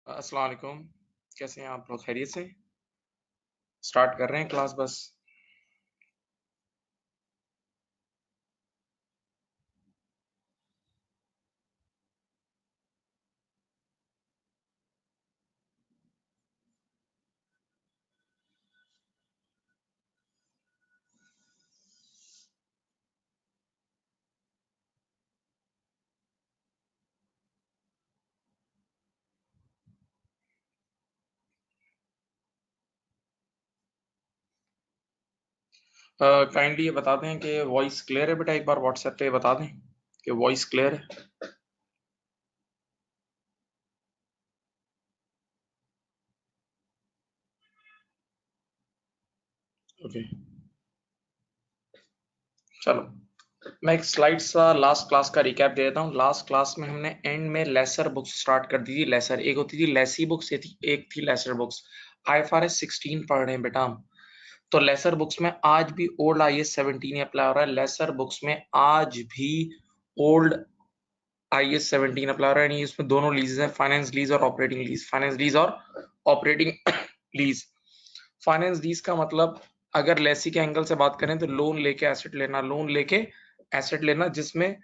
अस्सलाम वालेकुम। कैसे हैं आप लोग? खैरियत से? स्टार्ट कर रहे हैं क्लास बस। काइंडली ये बता दें कि वॉइस क्लियर है बेटा, एक बार व्हाट्सएप पे बता दें कि वॉइस क्लियर है। ओके, चलो मैं एक स्लाइड सा लास्ट क्लास का रिकैप दे देता हूँ। लास्ट क्लास में हमने एंड में लेसर बुक्स स्टार्ट कर दी थी। लेसर एक होती थी लेसी बुक्स, एक थी लेसर बुक्स। IFRS 16 पढ़ रहे हैं बेटा हम। तो लेसर बुक्स में आज भी ओल्ड IAS 17 अप्लाई हो रहा है। लेसर बुक्स में आज भी ओल्ड IAS 17 अप्लाई हो रहा है। यानी इसमें दोनों लीज हैं, फाइनेंस लीज और ऑपरेटिंग लीज। फाइनेंस लीज और ऑपरेटिंग लीज। फाइनेंस लीज का मतलब अगर लेसी के एंगल से बात करें तो लोन लेके एसेट लेना, लोन लेके एसेट लेना जिसमें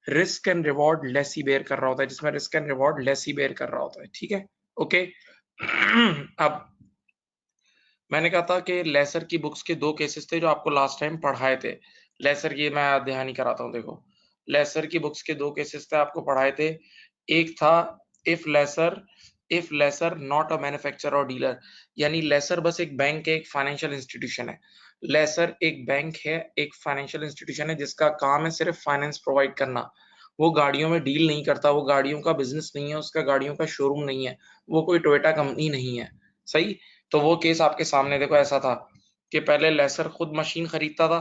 risk and reward lessee bear कर रहा होता है, जिसमें risk and reward lessee bear कर रहा होता है। ठीक है, ओके। अब मैंने कहा था कि लेसर की बुक्स के दो केसेस थे जो आपको लास्ट टाइम पढ़ाए थे। लेसर की मैं ध्यान ही कराता हूँ। देखो, लेसर की बुक्स के दो केसेस थे, आपको पढ़ाए थे। एक था if lessor not a manufacturer और डीलर। यानी लेसर बस एक बैंक है, एक फाइनेंशियल इंस्टीट्यूशन है। लेसर एक बैंक है, एक फाइनेंशियल इंस्टीट्यूशन है जिसका काम है सिर्फ फाइनेंस प्रोवाइड करना। वो गाड़ियों में डील नहीं करता, वो गाड़ियों का बिजनेस नहीं है, उसका गाड़ियों का शोरूम नहीं है, वो कोई टोयोटा कंपनी नहीं है। सही। तो वो केस आपके सामने देखो ऐसा था कि पहले लेसर खुद मशीन खरीदता था,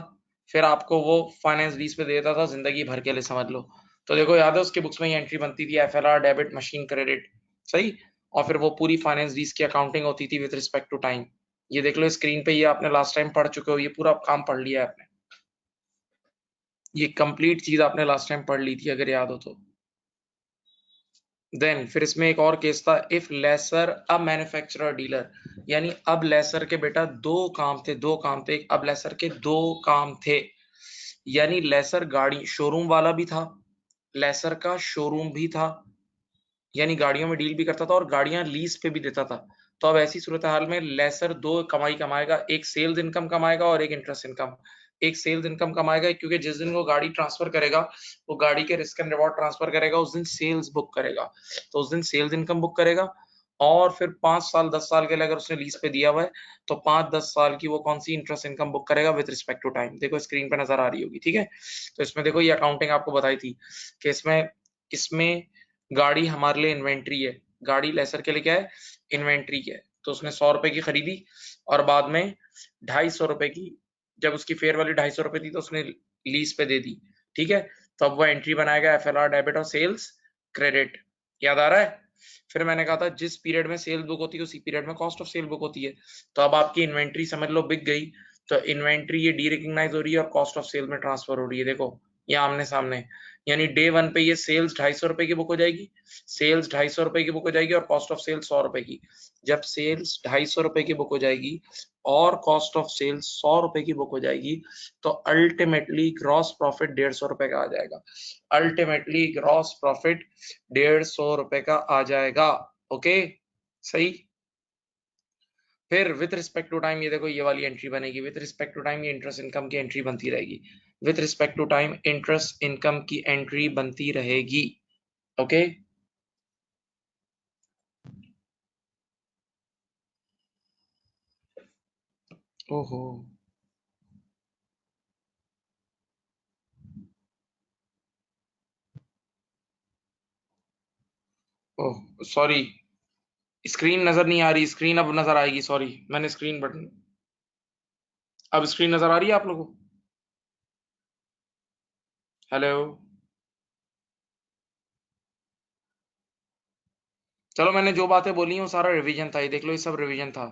फिर आपको वो फाइनेंस लीज पे देता था जिंदगी भर के लिए, समझ लो। तो देखो याद है उसके बुक्स में ये एंट्री बनती थी, FLR डेबिट मशीन क्रेडिट। सही। और फिर वो पूरी फाइनेंस लीज की अकाउंटिंग होती थी विद रिस्पेक्ट टू टाइम। ये देख लो स्क्रीन पे, ये आपने लास्ट टाइम पढ़ चुके हो, ये पूरा काम पढ़ लिया है आपने। ये कंप्लीट चीज आपने लास्ट टाइम पढ़ ली थी अगर याद हो तो। देन फिर इसमें एक और केस था, इफ लेसर अब मैन्युफैक्चरर डीलर। यानी अब लेसर के बेटा दो काम थे, दो काम थे। अब लेसर के दो काम थे, यानी लेसर गाड़ी शोरूम वाला भी था, लेसर का शोरूम भी था, यानी गाड़ियों में डील भी करता था और गाड़ियां लीज पे भी देता था। तो अब ऐसी सूरत हाल में लेसर दो कमाई कमाएगा, एक सेल्स इनकम कमाएगा और एक इंटरेस्ट इनकम। एक सेल्स इनकम कमाएगा क्योंकि जिस दिन वो गाड़ी ट्रांसफर करेगा, वो गाड़ी के रिस्क एंड रिवॉर्ड ट्रांसफर करेगा, उस दिन सेल्स बुक करेगा। तो उस दिन सेल्स इनकम बुक करेगा। और फिर 5 साल 10 साल के लिए अगर उसने लीज पे दिया हुआ है तो 5-10 साल की वो कौन सी इंटरेस्ट इनकम बुक करेगा विद रिस्पेक्ट टू टाइम। देखो स्क्रीन पे नजर आ रही होगी, ठीक है। तो इसमें देखो ये अकाउंटिंग आपको बताई थी कि इसमें इसमें गाड़ी हमारे लिए इन्वेंट्री है। गाड़ी लेसर के लिए क्या है? इन्वेंट्री है। तो उसने 100 रुपए की खरीदी और बाद में 250 रुपए की, जब उसकी फेयर वैल्यू 250 रुपए थी तो उसने लीज पे दे दी। ठीक है। तो अब वो एंट्री बनाएगा FLR डेबिट और सेल्स क्रेडिट। याद आ रहा है? फिर मैंने कहा था जिस पीरियड में सेल बुक होती है उसी पीरियड में कॉस्ट ऑफ सेल बुक होती है। तो अब आपकी इन्वेंट्री समझ लो बिक गई, तो इन्वेंट्री ये डी रिकग्नाइज हो रही है और कॉस्ट ऑफ सेल में ट्रांसफर हो रही है। देखो ये आमने सामने। यानी डे वन पे ये सेल्स 250 रुपए की बुक हो जाएगी, सेल्स 250 रुपए की बुक हो जाएगी और कॉस्ट ऑफ सेल्स 100 रुपए की। जब सेल्स 250 रुपए की बुक हो जाएगी और कॉस्ट ऑफ सेल्स 100 रुपए की बुक हो जाएगी तो अल्टीमेटली ग्रॉस प्रॉफिट 150 रुपए का आ जाएगा। अल्टीमेटली ग्रॉस प्रॉफिट 150 रुपए का आ जाएगा। ओके, सही। फिर विद रिस्पेक्ट टू टाइम ये देखो ये वाली एंट्री बनेगी, विद रिस्पेक्ट टू टाइम ये इंटरेस्ट इनकम की एंट्री बनती रहेगी। With respect to time interest income की एंट्री बनती रहेगी। ओके। ओहो, ओह सॉरी, स्क्रीन नजर नहीं आ रही। स्क्रीन अब नजर आएगी, सॉरी मैंने स्क्रीन बटन। अब स्क्रीन नजर आ रही है आप लोगों को? हेलो। चलो मैंने जो बातें बोली हैं वो सारा रिवीजन था, ये देख लो ये सब रिवीजन था।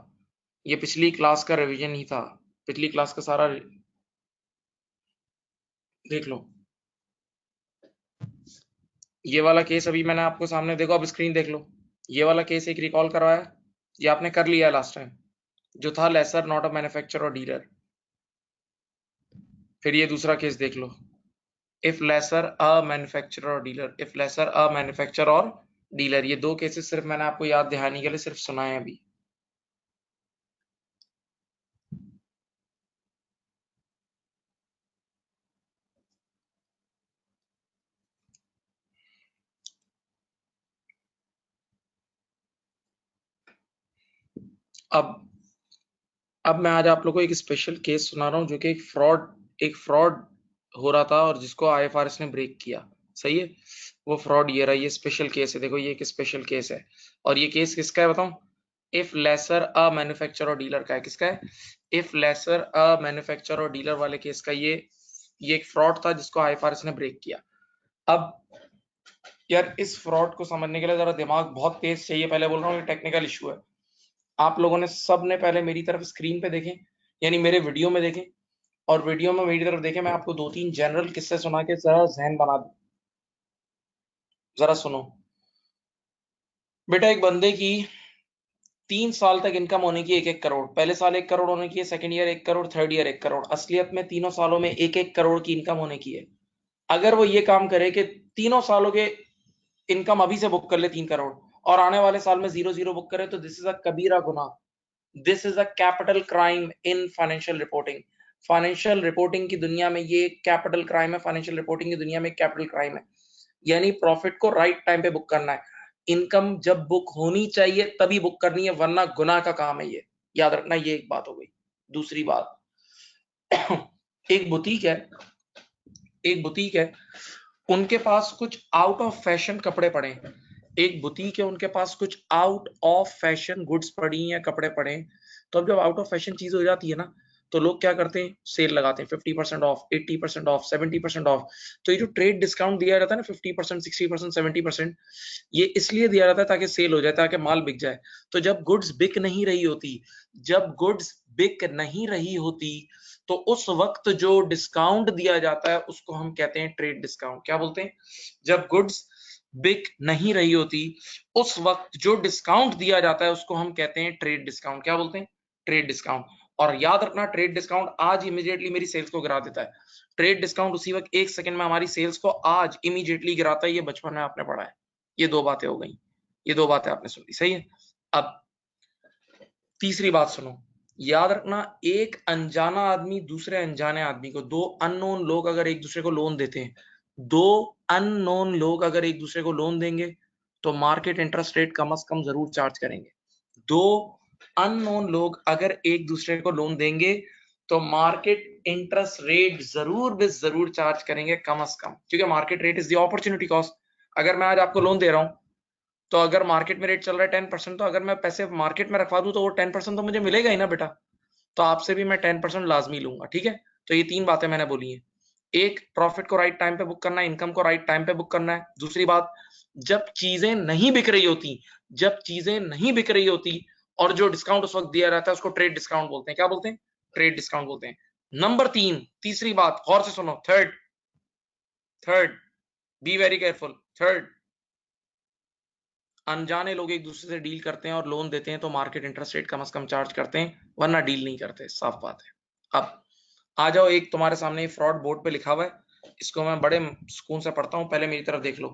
ये पिछली क्लास का रिवीजन ही था। पिछली क्लास का सारा देख लो। ये वाला केस अभी मैंने आपको सामने, देखो अब स्क्रीन देख लो। ये वाला केस एक रिकॉल करवाया, ये आपने कर लिया लास्ट टाइम, जो था लेसर नॉट अ मैन्युफैक्चरर और डीलर। फिर ये दूसरा केस देख लो, इफ लेसर अ मैन्युफैक्चरर और dealer, if lessor a manufacturer और डीलर। ये दो केसेस सिर्फ मैंने आपको याद दिलाने के लिए सिर्फ सुनाए अभी। अब मैं आज आप लोगों को एक स्पेशल केस सुना रहा हूँ, जो कि एक फ्रॉड हो रहा था और जिसको आईएफआरएस ने ब्रेक किया। सही है, वो फ्रॉड ये रहा, ये स्पेशल केस है। देखो ये एक स्पेशल केस है, और ये केस किसका है बताऊं? इफ लेसर अ मैन्युफैक्चरर और डीलर का है। किसका है? इफ लेसर अ मैन्युफैक्चरर और डीलर वाले केस का ये एक फ्रॉड था जिसको आईएफआरएस ने ब्रेक किया। अब यार इस फ्रॉड को समझने के लिए जरा दिमाग बहुत तेज चाहिए। पहले बोल रहा हूँ ये टेक्निकल इशू है। आप लोगों ने सब ने पहले मेरी तरफ स्क्रीन पे देखें, यानी मेरे वीडियो में देखें, और वीडियो में मेरी तरफ देखें। मैं आपको 2-3 जनरल किस्से सुना के जरा जहन बना दूं। जरा सुनो बेटा, एक बंदे की 3 साल तक इनकम होने की 1-1 करोड़। पहले साल 1 करोड़ होने की है, second year 1 crore, third year 1 crore. असलियत में तीनों सालों में 1-1 करोड़ की इनकम होने की है। अगर वो ये काम करे कि तीनों सालों के इनकम अभी से बुक कर ले 3 करोड़, और आने वाले साल में 0-0 बुक करे, तो दिस इज अ कबीरा गुनाह। This is a capital crime in financial reporting. Financial reporting की दुनिया में ये कैपिटल क्राइम है। फाइनेंशियल रिपोर्टिंग की दुनिया में कैपिटल क्राइम है। यानी प्रॉफिट को राइट टाइम पे बुक करना है। इनकम जब बुक होनी चाहिए तभी बुक करनी है, वरना गुनाह का काम है ये। याद रखना, ये एक बात हो गई। दूसरी बात, एक बुटीक है, एक बुटीक है, उनके पास कुछ आउट ऑफ फैशन कपड़े पड़े हैं। एक बुटीक है, उनके पास कुछ आउट ऑफ फैशन गुड्स पड़ी हैं, कपड़े पड़े हैं। तो अब जब आउट ऑफ फैशन चीज हो जाती है ना, तो लोग क्या करते हैं? सेल लगाते हैं, 50% ऑफ, 80% ऑफ, 70% ऑफ। तो ये जो ट्रेड डिस्काउंट दिया जाता है ना, 50%, 60%, 70%, ये इसलिए दिया जाता है ताकि सेल हो जाए, ताकि माल बिक जाए। तो जब गुड्स बिक नहीं रही होती, जब गुड्स बिक नहीं रही होती, तो उस वक्त जो डिस्काउंट दिया जाता है उसको हम कहते हैं ट्रेड डिस्काउंट। क्या बोलते हैं? जब गुड्स बिक नहीं रही होती, उस वक्त जो डिस्काउंट दिया जाता है उसको हम कहते हैं ट्रेड डिस्काउंट। क्या बोलते हैं? Trade discount. और याद रखना, ट्रेड डिस्काउंट आज इमीडिएटली मेरी सेल्स को गिरा देता है। ट्रेड डिस्काउंट उसी वक्त 1 सेकंड में हमारी सेल्स को आज इमीडिएटली गिराता है। ये बचपन में आपने पढ़ा है। ये दो बातें हो गई, ये दो बातें आपने सुनी। सही है। अब तीसरी बात सुनो, याद रखना, एक अनजाना आदमी दूसरे अनजाने आदमी को, दो अननोन लोग अगर एक दूसरे को लोन देते हैं, दो अननोन लोग अगर एक दूसरे को लोन देंगे, तो मार्केट इंटरेस्ट रेट कम से कम जरूर चार्ज करेंगे। दो अननोन लोग अगर एक दूसरे को लोन देंगे, तो मार्केट इंटरेस्ट रेट जरूर भी जरूर चार्ज करेंगे, कम से कम। क्योंकि market rate is the opportunity cost. अगर मैं आज आपको लोन दे रहा हूं, तो अगर मार्केट में रेट चल रहा है 10%, तो अगर मैं पैसे मार्केट में रखवा दूं, तो वो 10% तो मुझे मिलेगा ही ना बेटा। तो आपसे भी मैं 10% लाजमी लूंगा। ठीक है। तो ये 3 बातें मैंने बोली हैं। एक, प्रॉफिट को राइट टाइम पे बुक करना है, इनकम को राइट टाइम पे बुक करना है। दूसरी बात, जब चीजें नहीं बिक रही होती, जब चीजें नहीं बिक रही होती और जो डिस्काउंट उस वक्त दिया जाता है, उसको ट्रेड डिस्काउंट बोलते हैं। क्या बोलते हैं? ट्रेड डिस्काउंट बोलते हैं। नंबर 3, तीसरी बात, गौर से सुनो। Third, third, be very careful. Third, अनजाने लोग एक दूसरे से डील करते हैं और लोन देते हैं, तो मार्केट इंटरेस्ट रेट कम से कम चार्ज करते हैं, वरना डील नहीं करते। साफ बात है। अब आ जाओ, एक तुम्हारे सामने फ्रॉड बोर्ड पे लिखा हुआ है, इसको मैं बड़े सुकून से पढ़ता हूँ। पहले मेरी तरफ देख लो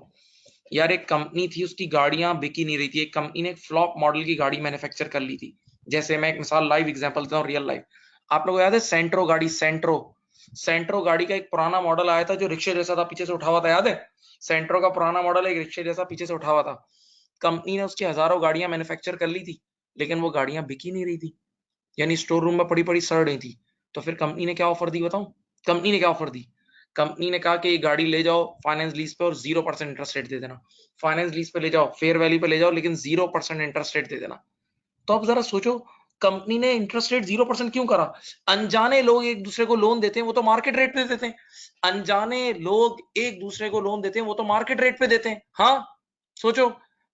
यार। एक कंपनी थी, उसकी गाड़ियां बिकी नहीं रही थी। एक कंपनी ने एक फ्लॉप मॉडल की गाड़ी मैन्युफैक्चर कर ली थी। जैसे मैं एक मिसाल, लाइव एग्जांपल देता हूँ, रियल लाइफ। आप लोगों को याद है सेंट्रो गाड़ी? सेंट्रो, सेंट्रो गाड़ी का एक पुराना मॉडल आया था जो रिक्शे जैसा था, पीछे से उठा हुआ था। याद है? सेंट्रो का पुराना मॉडल एक रिक्शे जैसा पीछे से उठा हुआ था। कंपनी ने उसकी हजारों गाड़ियां मैन्युफैक्चर कर ली थी, लेकिन वो गाड़ियां बिकी नहीं रही थी, यानी स्टोर रूम में पड़ी पड़ी सड़ रही थी। तो फिर कंपनी ने क्या ऑफर दी बताऊं? कंपनी ने क्या ऑफर दी? कंपनी ने कहा कि ये गाड़ी ले जाओ फाइनेंस लीज पे और 0% इंटरेस्ट रेट दे देना। फाइनेंस लीज पे ले जाओ, फेयर वैल्यू पे ले जाओ, लेकिन 0% इंटरेस्ट रेट दे देना। तो अब जरा सोचो, कंपनी ने इंटरेस्ट रेट 0% क्यों करा? अनजाने लोग एक दूसरे को लोन देते हैं, वो तो मार्केट रेट पे देते हैं। अनजाने लोग एक दूसरे को लोन देते हैं, वो तो मार्केट रेट पे देते हैं। हाँ, सोचो।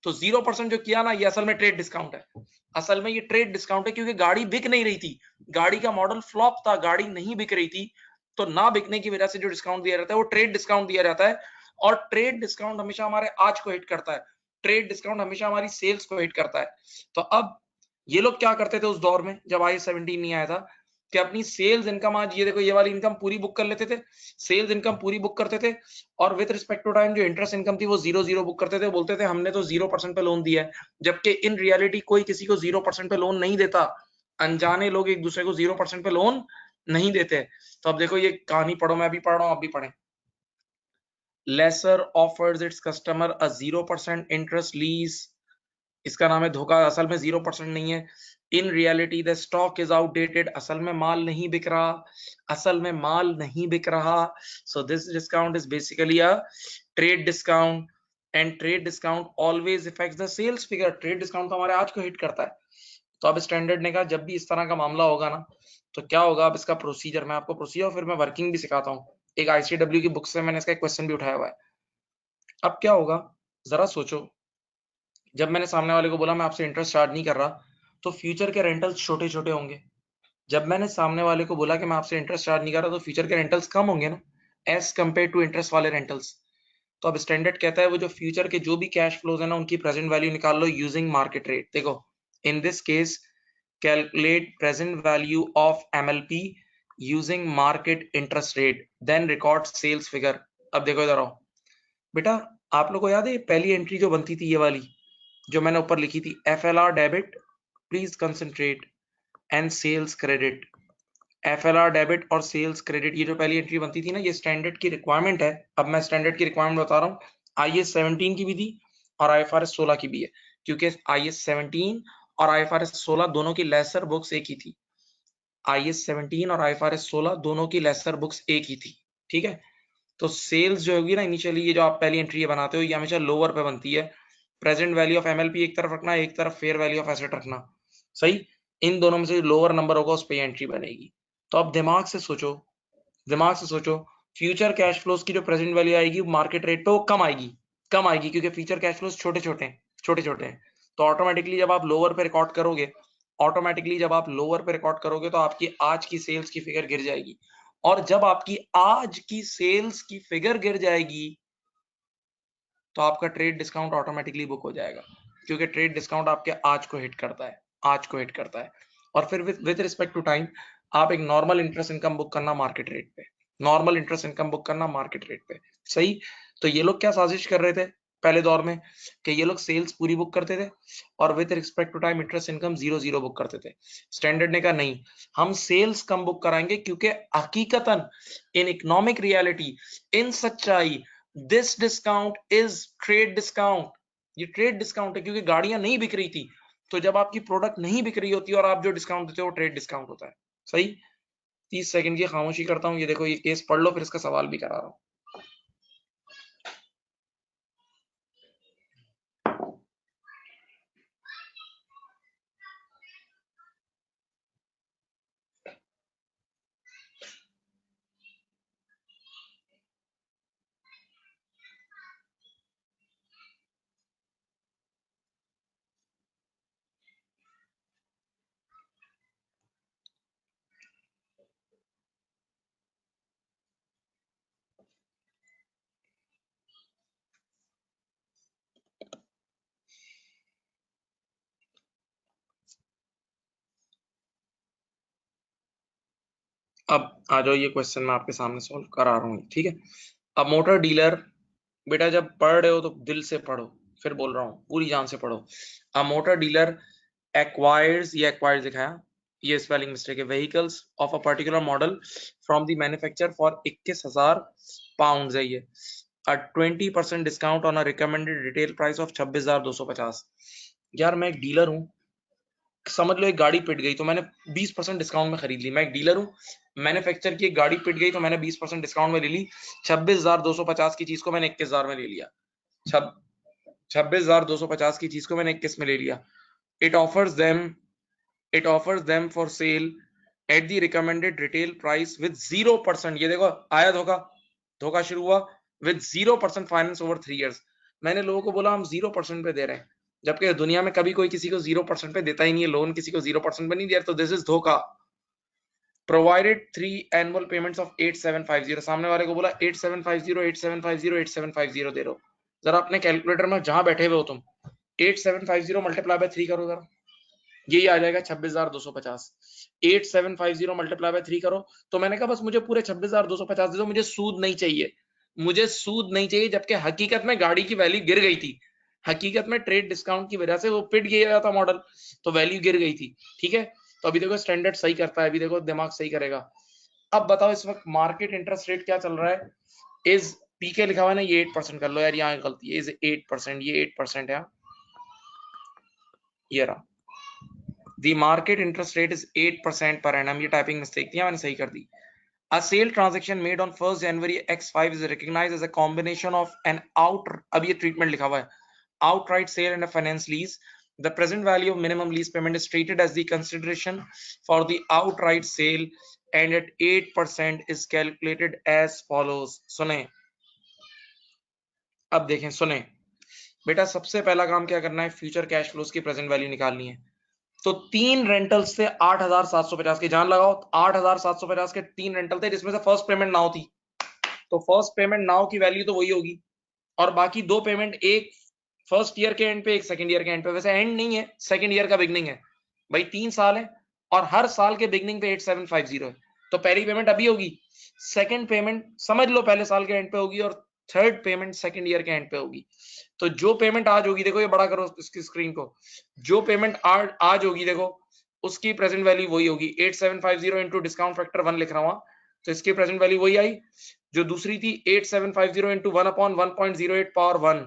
तो 0% जो किया ना, ये असल में ट्रेड डिस्काउंट है। असल में ये ट्रेड डिस्काउंट है, क्योंकि गाड़ी बिक नहीं रही थी, गाड़ी का मॉडल फ्लॉप था, गाड़ी नहीं बिक रही थी। तो ना बिकने की वजह से जो डिस्काउंट दिया जाता है, वो ट्रेड डिस्काउंट दिया जाता है। और ट्रेड डिस्काउंट हमेशा हमारे आज को हिट करता है। ट्रेड डिस्काउंट हमेशा हमारी सेल्स को हिट करता है। तो अब ये लोग क्या करते थे उस दौर में जब IAS 17 नहीं आया था कि अपनी सेल्स इनकम, आज ये देखो ये वाली इनकम पूरी बुक कर लेते थे, सेल्स इनकम पूरी बुक करते थे, और विद रिस्पेक्ट टू टाइम जो इंटरेस्ट इनकम थी वो 0 बुक करते थे। बोलते थे हमने तो 0% पे लोन दिया है, जबकि इन रियलिटी कोई किसी को 0% पे लोन नहीं देता। अनजाने लोग एक दूसरे को 0% पे लोन नहीं देते। तो अब देखो ये कहानी पढ़ो, मैं अभी पढ़ रहा हूँ, आप भी पढ़ें। लेसर ऑफर्स इट्स कस्टमर अ 0% इंटरेस्ट लीज, इसका नाम है धोखा, असल में 0% नहीं है। In reality the stock is outdated, असल में माल नहीं बिक रहा, असल में माल नहीं बिक रहा। So this discount is basically a trade discount, and trade discount always effects the sales figure. Trade discount तो हमारे आज को हिट करता है। तो अब स्टैंडर्ड ने कहा जब भी इस तरह का मामला होगा ना तो क्या होगा, अब इसका प्रोसीजर मैं आपको प्रोसीजर फिर मैं वर्किंग भी सिखाता हूँ। एक ICW की बुक से मैंने इसका क्वेश्चन भी उठाया हुआ है। अब क्या होगा जरा सोचो, जब मैंने सामने वाले को बोला मैं आपसे इंटरेस्ट चार्ज नहीं कर रहा, तो फ्यूचर के रेंटल्स छोटे छोटे होंगे। जब मैंने सामने वाले को बोला कि मैं आपसे इंटरेस्ट चार्ज नहीं कर रहा, तो फ्यूचर के रेंटल्स कम होंगे ना, एज कंपेयर टू इंटरेस्ट वाले रेंटल्स। तो अब स्टैंडर्ड कहता है वो जो फ्यूचर के जो भी कैश फ्लोज है ना उनकी प्रेजेंट वैल्यू निकाल लो यूजिंग मार्केट रेट। देखो in this case calculate present value of MLP using market interest rate, then record sales figure। अब देखो इधर आओ बेटा, आप लोगों को याद है पहली एंट्री जो बनती थी ये वाली जो मैंने ऊपर लिखी थी, FLR debit please concentrate and sales credit. FLR debit और सेल्स क्रेडिट, ये जो पहली एंट्री बनती थी ना, ये स्टैंडर्ड की रिक्वायरमेंट है। अब मैं स्टैंडर्ड की रिक्वायरमेंट बता रहा हूँ, IAS 17 की भी थी और IFRS 16 की भी है, क्योंकि IAS 17 और IFRS 16 दोनों की लेसर बुक्स एक ही थी। IAS 17 और IFRS 16 दोनों की लेसर बुक्स एक ही थी, ठीक है। तो सेल्स जो होगी ना इनिशियली, ये जो आप पहली एंट्री बनाते हो, ये हमेशा लोअर पे बनती है। प्रेजेंट वैल्यू ऑफ MLP एक तरफ रखना, एक तरफ फेयर वैल्यू ऑफ एसेट रखना, सही। इन दोनों में से लोअर नंबर होगा उस पे एंट्री बनेगी। तो अब दिमाग से सोचो, दिमाग से सोचो, फ्यूचर कैश फ्लोज की जो प्रेजेंट वैल्यू आएगी मार्केट रेट पे वो कम आएगी, कम आएगी, क्योंकि फ्यूचर कैश फ्लोज छोटे छोटे हैं, छोटे छोटे हैं। तो ऑटोमेटिकली जब आप लोअर पे रिकॉर्ड करोगे, ऑटोमेटिकली जब आप लोअर पे रिकॉर्ड करोगे तो आपकी आज की सेल्स की फिगर गिर जाएगी। और जब आपकी आज की सेल्स की फिगर गिर जाएगी तो आपका ट्रेड डिस्काउंट ऑटोमेटिकली बुक हो जाएगा, क्योंकि ट्रेड डिस्काउंट आपके आज को हिट करता है, आज को हिट करता है। और फिर विद रिस्पेक्ट टू टाइम आप एक नॉर्मल इंटरेस्ट इनकम बुक करना मार्केट रेट पे, नॉर्मल इंटरेस्ट इनकम बुक करना मार्केट रेट पे, सही। तो ये लोग क्या साजिश कर रहे थे पहले दौर में कि ये लोग सेल्स पूरी बुक करते थे और with respect to time interest income 0 book करते थे। स्टैंडर्ड ने कहा नहीं, हम सेल्स कम बुक कराएंगे, क्योंकि हकीकतन इन इकोनॉमिक रियलिटी, इन सच्चाई, this discount is trade discount. ये ट्रेड डिस्काउंट है, क्योंकि गाड़ियां नहीं बिक रही थी, तो जब आपकी प्रोडक्ट नहीं बिक रही होती और आप जो डिस्काउंट देते हो वो ट्रेड डिस्काउंट होता है, सही। 30 सेकंड की खामोशी करता हूँ, ये देखो ये केस पढ़ लो, फिर इसका सवाल भी करा रहा हूँ। अब आ जाओ, ये क्वेश्चन मैं आपके सामने सॉल्व करा रहा हूँ, ठीक है। अब मोटर डीलर, बेटा जब पढ़ रहे हो तो दिल से पढ़ो, फिर बोल रहा हूँ पूरी जान से पढ़ो। अ मोटर डीलर एक्वायर्स, ये एक्वायर्स दिखाया, ये स्पेलिंग मिस्टेक है, vehicles of a particular model from the manufacture for 21,000 pound है ये। अ 20% discount on a recommended retail price of 26,250। यार मैं एक डीलर हूँ, समझ लो एक गाड़ी पिट गई तो मैंने 20% डिस्काउंट में खरीद ली। मैं एक डीलर हूँ, मैन्युफैक्चर की एक गाड़ी पिट गई तो मैंने 20% डिस्काउंट में ले ली, 26,250 की चीज को मैंने 21,000 में ले लिया। 26,250 की चीज को मैंने 21 में ले लिया। It offers them for sale at the recommended retail price with 0%। ये देखो आया धोखा, धोखा शुरू हुआ विद 0% फाइनेंस ओवर 3 इयर्स। मैंने लोगों को बोला हम 0% पे दे रहे हैं, जबकि दुनिया में कभी कोई किसी को 0% पे देता ही नहीं है, लोन किसी को 0% पे नहीं दिया, तो दिस इज धोखा। Provided 3 annual payments of 8750। सामने वाले को बोला 8750 8750 8750 दे रहे हो। जरा अपने कैलकुलेटर में जहां बैठे हुए हो तुम 8750 मल्टीप्लाई बाय 3 करो जरा, यही आ जाएगा 26,250। 8750 मल्टीप्लाई बाय 3 करो। तो मैंने कहा बस मुझे पूरे 26,250 दे दो, मुझे सूद नहीं चाहिए, मुझे सूद नहीं चाहिए, जबकि हकीकत में गाड़ी की वैल्यू गिर गई थी, हकीकत में ट्रेड डिस्काउंट की वजह से वो पिट गया था मॉडल, तो वैल्यू गिर गई थी। ठीक है, तो अभी देखो स्टैंडर्ड सही करता है, अभी देखो दिमाग सही करेगा। अब बताओ इस वक्त मार्केट इंटरेस्ट रेट क्या चल रहा है, इज पीके लिखा हुआ है ना, ये 8% कर लो यार, यहाँ गलती है, इज 8%, ये 8% है, ये रहा, The market interest rate is 8% per annum. ये टाइपिंग मिस्टेक थी, मैंने सही कर दी। A sale transaction made on 1st January X5 is recognized as a combination of an अब ये treatment लिखा हुआ है, outright sale and a finance lease. The present value of minimum lease payment is treated as the consideration for the outright sale and at 8% is calculated as follows. सुने, अब देखें, सुने बेटा, सबसे पहला काम क्या करना है, फ्यूचर कैश फ्लोज की प्रेजेंट वैल्यू निकालनी है। तो 3 रेंटल्स थे 8,750 के, जान लगाओ 8,750 के 3 रेंटल थे, जिसमें से फर्स्ट पेमेंट नाउ थी, तो फर्स्ट पेमेंट नाउ की वैल्यू तो वही होगी, और बाकी 2 पेमेंट, एक फर्स्ट ईयर के एंड पे, एक सेकंड ईयर के एंड पे, वैसे एंड नहीं है, सेकंड ईयर का बिगनिंग है भाई, 3 साल है, और हर साल के बिगनिंग पे 8750 है, तो पहली पेमेंट अभी होगी, सेकंड पेमेंट समझ लो पहले साल के एंड पे होगी, और थर्ड पेमेंट सेकंड ईयर के एंड पे होगी। तो जो पेमेंट आज होगी, देखो ये बड़ा करो इसकी स्क्रीन को, जो पेमेंट आज होगी देखो, उसकी प्रेजेंट वैल्यू वही होगी, 8750 इंटू डिस्काउंट फैक्टर 1 लिख रहा हूं, तो इसकी प्रेजेंट वैल्यू वही आई। जो दूसरी थी 8750 इंटू 1/1.08 पावर 1,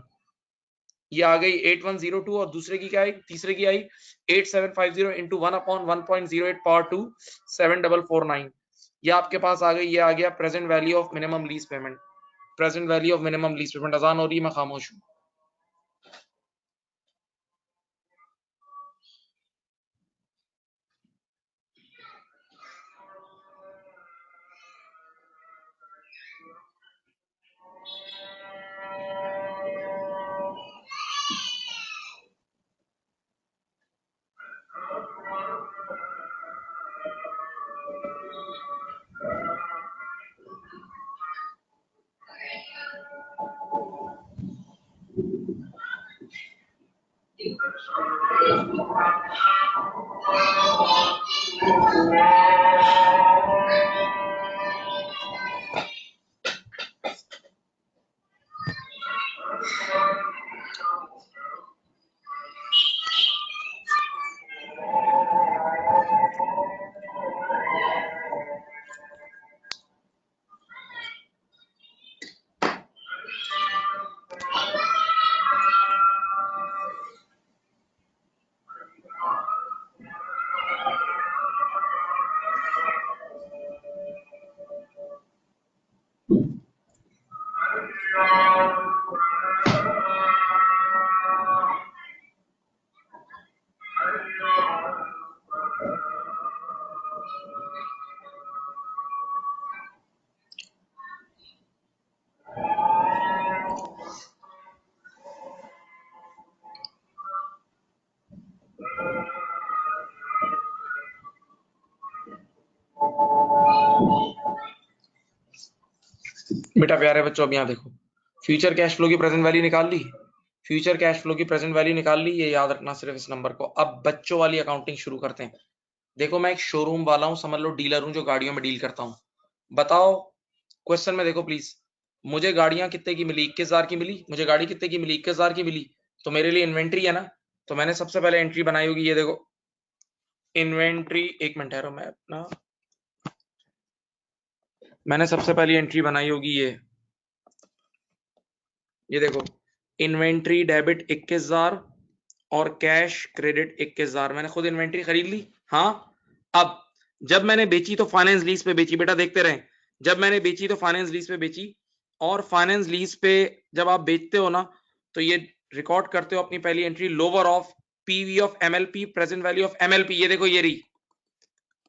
ये आ गई 8102, और दूसरे की क्या आई, तीसरे की आई 8750 इंटू 1/1.08 पावर 2, 7449, ये आपके पास आ गई, ये आ गया present value of minimum lease payment, present value of minimum lease payment. अजान हो रही है, मैं खामोश हूं। बेटा प्यारे बच्चों, अब यहाँ देखो, फ्यूचर कैश फ्लो की प्रेजेंट वैल्यू निकाल ली, फ्यूचर कैश फ्लो की प्रेजेंट वैल्यू निकाल ली, ये याद रखना सिर्फ इस नंबर को। अब बच्चों वाली अकाउंटिंग शुरू करते हैं। देखो मैं एक शोरूम वाला हूं, समझ लो डीलर हूं जो गाड़ियों में डील करता हूं। बताओ क्वेश्चन में देखो प्लीज, मुझे गाड़ियां कितने की मिली, 21,000 की मिली, मुझे गाड़ी कितने की मिली, 21,000 की मिली, तो मेरे लिए इन्वेंट्री है ना, तो मैंने सबसे पहले एंट्री बनाई होगी, ये देखो इन्वेंट्री, एक मिनट ठहरो, मैं अपना, मैंने सबसे पहली एंट्री बनाई होगी ये देखो, इन्वेंट्री डेबिट 21,000 और कैश क्रेडिट 21,000, मैंने खुद इन्वेंट्री खरीद ली। हाँ, अब जब मैंने बेची तो फाइनेंस लीज पे बेची, बेटा देखते रहे, जब मैंने बेची तो फाइनेंस लीज पे बेची, और फाइनेंस लीज पे जब आप बेचते हो ना, तो ये रिकॉर्ड करते हो अपनी पहली entry, lower of PV of MLP, present value of MLP, ये देखो ये रही,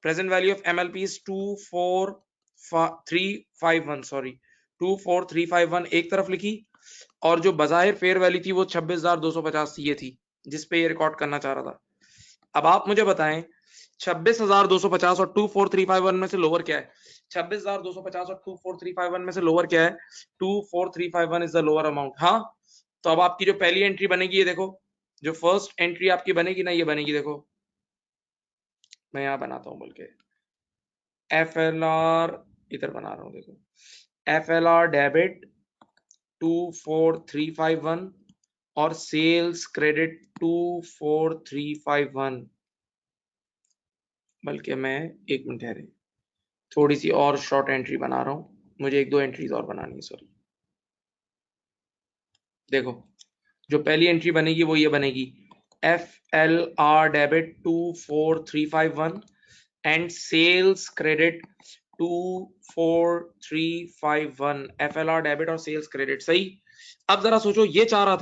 present value of MLP is 24351, sorry 24351 एक तरफ लिखी, और जो बाजाहिर फेयर वैल्यू थी वो 26,250 ये थी, जिसपे ये रिकॉर्ड करना चाह रहा था। अब आप मुझे बताएं 26,250 और 24351 में से लोअर क्या है, 26,250 और 24351 में से लोअर क्या है, 24351 इज द लोअर अमाउंट। हाँ, तो अब आपकी जो पहली एंट्री बनेगी, ये देखो जो फर्स्ट एंट्री आपकी बनेगी ना, ये बनेगी, देखो मैं यहां बनाता हूं, बल्कि FLR इधर बना रहा हूं, देखो FLR डेबिट 24351 और सेल्स क्रेडिट 24351। बल्कि मैं एक मिनट ठहरे, थोड़ी सी और शॉर्ट एंट्री बना रहा हूं, मुझे एक दो एंट्रीज और बनानी है, सॉरी। देखो जो पहली एंट्री बनेगी वो ये बनेगी, FLR debit 24351 and sales credit 24351। FLR debit और सेल्स क्रेडिट, सही। अब जरा सोचो, ये चाह रहा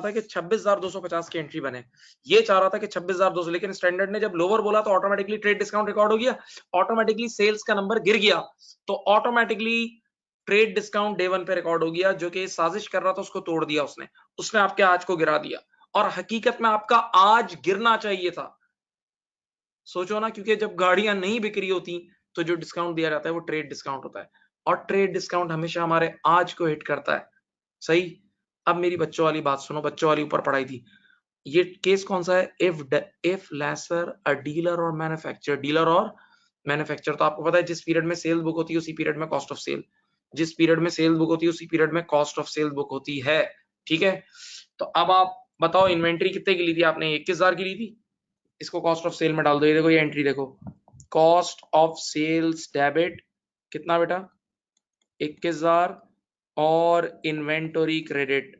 था कि 26,250 की एंट्री बने, ये चाह रहा था कि 26,200, लेकिन स्टैंडर्ड ने जब लोअर बोला तो ऑटोमेटिकली ट्रेड डिस्काउंट रिकॉर्ड हो गया, ऑटोमेटिकली सेल्स का नंबर गिर गया, तो automatically trade discount day one पे रिकॉर्ड हो गया। जो कि साजिश कर रहा था उसको तोड़ दिया उसने आपके आज को गिरा दिया, और हकीकत में आपका आज गिरना चाहिए था। सोचो ना, क्योंकि जब गाड़ियां नहीं बिक रही होती तो जो डिस्काउंट दिया जाता है वो ट्रेड डिस्काउंट होता है, और ट्रेड डिस्काउंट हमेशा हमारे आज को हिट करता है, सही। अब मेरी बच्चों वाली बात सुनो, बच्चों वाली ऊपर पढ़ाई थी। ये केस कौन सा है, इफ लेसर अ डीलर और मैन्युफैक्चरर, डीलर और मैन्युफैक्चरर। तो आपको पता है जिस पीरियड में सेल बुक होती है उसी पीरियड में कॉस्ट ऑफ सेल, जिस पीरियड में सेल बुक होती है उसी पीरियड में कॉस्ट ऑफ सेल बुक होती है, ठीक है। तो अब आप बताओ, इन्वेंट्री कितने की ली थी आपने, 21,000 की ली थी, इसको कॉस्ट ऑफ सेल में डाल दो। ये देखो, ये एंट्री देखो, कॉस्ट ऑफ सेल्स डेबिट कितना बेटा, 21,000, और inventory credit,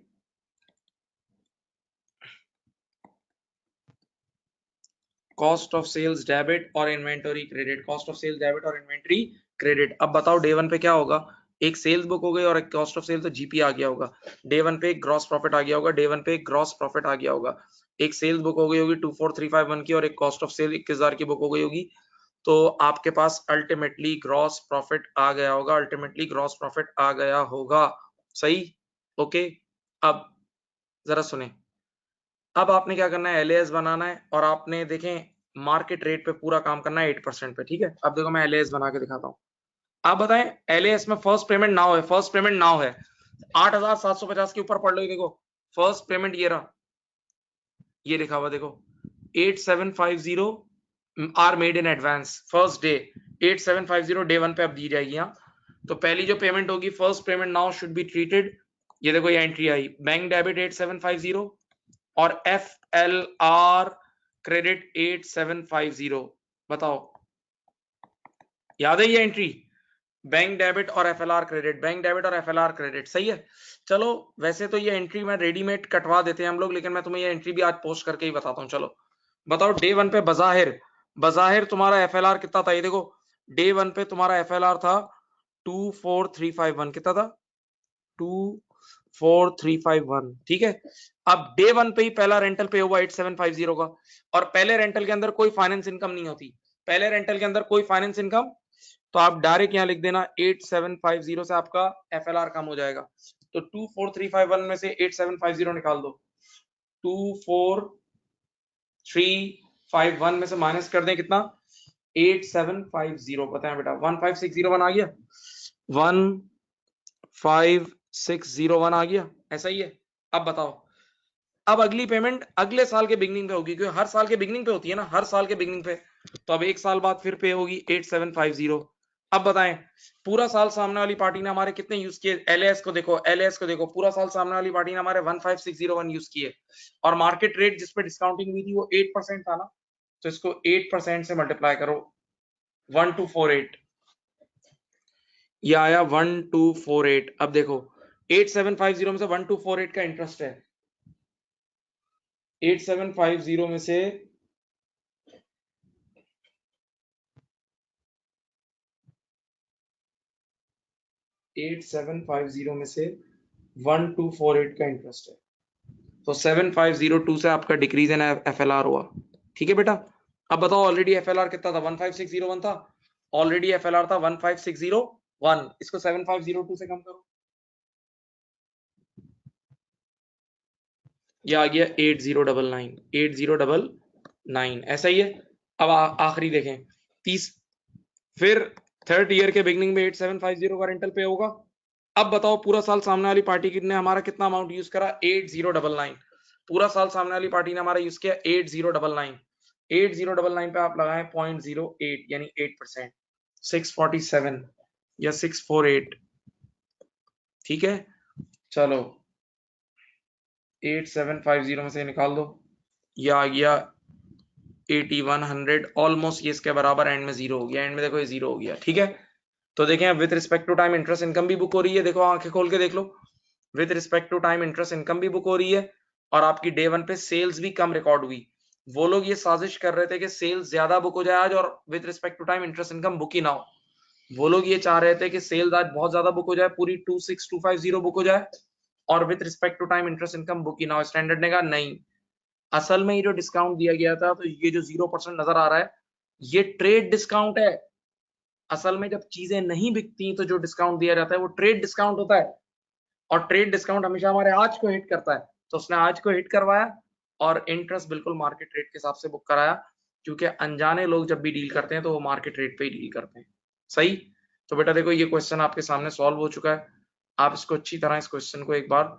cost of sales debit और inventory credit, cost of sales debit और इन्वेंटरी क्रेडिट। अब बताओ डे वन पे क्या होगा, एक सेल्स बुक हो गई और एक कॉस्ट ऑफ सेल, तो जीपी आ गया होगा। डे वन पे एक ग्रॉस प्रॉफिट आ गया होगा, डे वन पे एक ग्रॉस प्रॉफिट आ गया होगा। एक सेल्स बुक हो गई होगी 24,351 की, और एक कॉस्ट ऑफ सेल 21,000 की बुक हो गई होगी, तो आपके पास अल्टीमेटली ग्रॉस प्रॉफिट आ गया होगा, अल्टीमेटली ग्रॉस प्रॉफिट आ गया होगा, सही। ओके, अब जरा सुने, अब आपने क्या करना है, एलएएस बनाना है, और आपने देखें मार्केट रेट पे पूरा काम करना है 8% पे, ठीक है। अब देखो मैं एलएएस बना के दिखाता हूँ। आप बताएं, एलएएस में फर्स्ट पेमेंट नाउ है, फर्स्ट पेमेंट नाउ है 8,750 के ऊपर पढ़ लो, ये देखो फर्स्ट पेमेंट ये रहा, ये लिखा हुआ देखो 8750 are made in advance first day, 8750 day one पे अब दी जाएगी। यहाँ तो पहली जो पेमेंट होगी, first payment now should be treated, ये देखो ये एंट्री आई, बैंक डेबिट 8750 और FLR क्रेडिट 8750। बताओ याद है ये एंट्री, बैंक डेबिट और FLR क्रेडिट, बैंक डेबिट और FLR क्रेडिट, सही है। चलो वैसे तो ये एंट्री मैं रेडीमेड कटवा देते हैं हम लोग, लेकिन मैं तुम्हें ये एंट्री भी आज पोस्ट करके ही बताता हूँ। चलो बताओ, डे वन पे बजाहिर तुम्हारा FLR कितना था, ये देखो डे वन पे तुम्हारा FLR था 24351, कितना था 24351, ठीक है। अब डे वन पे ही पहला रेंटल पे हुआ 8750 का, और पहले रेंटल के अंदर कोई फाइनेंस इनकम नहीं होती, पहले रेंटल के अंदर कोई फाइनेंस इनकम, तो आप डायरेक्ट यहां लिख देना 8750 से आपका FLR कम हो जाएगा। तो 24351 में से 8750 निकाल दो, 24351 में से माइनस कर दें कितना, 8750, पता है बेटा 15601 आ गया, 15601 आ गया, ऐसा ही है। अब बताओ, अब अगली पेमेंट अगले साल के बिगनिंग पे होगी, क्योंकि हर साल के बिगनिंग पे होती है ना, हर साल के बिगनिंग पे, तो अब एक साल बाद फिर पे होगी 8750। अब बताएं, पूरा साल सामने वाली पार्टी ने हमारे कितने यूज किए, एलएएस को देखो, पूरा साल सामने वाली पार्टी ने हमारे 15601 यूज किए, और मार्केट रेट जिस पे डिस्काउंटिंग हुई थी वो 8% था ना, तो इसको 8% से मल्टीप्लाई करो, 1248, ये आया 1248। अब देखो 8750 में से 1248 का इंटरेस्ट है, 8750 में से 8750 में से 1248 का इंटरेस्ट है, तो 7502 से आपका डिक्रीज इन FLR हुआ, ठीक है बेटा। अब बताओ ऑलरेडी FLR कितना था, 15601 था, ऑलरेडी FLR था 15601, इसको 7502 से कम करो, ये आ गया 8099, ऐसा ही है। अब आखिरी देखें, फिर थर्ड ईयर के बिगनिंग में 8750 का रेंटल पे होगा। अब बताओ पूरा साल सामने वाली पार्टी ने हमारा कितना अमाउंट यूज करा, 8099, पूरा साल सामने वाली पार्टी ने हमारा यूज किया 8099, 8099 पे आप लगाएं 0.08 यानी 8%, 647 या 648, ठीक है। चलो 8750 में से निकाल दो, ये आ गया 8100, ऑलमोस्ट ये इसके बराबर, एंड में जीरो हो गया, एंड में देखो ये जीरो हो गया, ठीक है। तो देखें अब with respect to time interest income भी बुक हो रही है, देखो आंखें खोल के देख लो, with respect to time interest income भी बुक हो रही है, और आपकी डे वन पे सेल्स भी कम रिकॉर्ड हुई। वो लोग ये साजिश कर रहे थे कि सेल्स ज्यादा बुक हो जाए आज और with respect to time interest income book ही ना हो। वो लोग ये चाह रहे थे कि सेल्स आज बहुत ज्यादा बुक हो जाए, पूरी 26250 बुक हो जाए, और with respect to time interest income book ही ना हो। स्टैंडर्ड ने कहा नहीं, असल में ये जो डिस्काउंट दिया गया था, तो ये जो 0% नजर आ रहा है, ये ट्रेड डिस्काउंट है। असल में जब चीजें नहीं बिकती तो जो डिस्काउंट दिया जाता है वो ट्रेड डिस्काउंट होता है, और ट्रेड डिस्काउंट हमेशा हमारे आज को हिट करता है। तो उसने आज को हिट करवाया और इंटरेस्ट बिल्कुल मार्केट रेट के हिसाब से बुक कराया, क्योंकि अनजाने लोग जब भी डील करते हैं तो वो मार्केट रेट पे ही डील करते हैं। सही। तो बेटा देखो ये क्वेश्चन आपके सामने सॉल्व हो चुका है, आप इसको अच्छी तरह इस क्वेश्चन को एक बार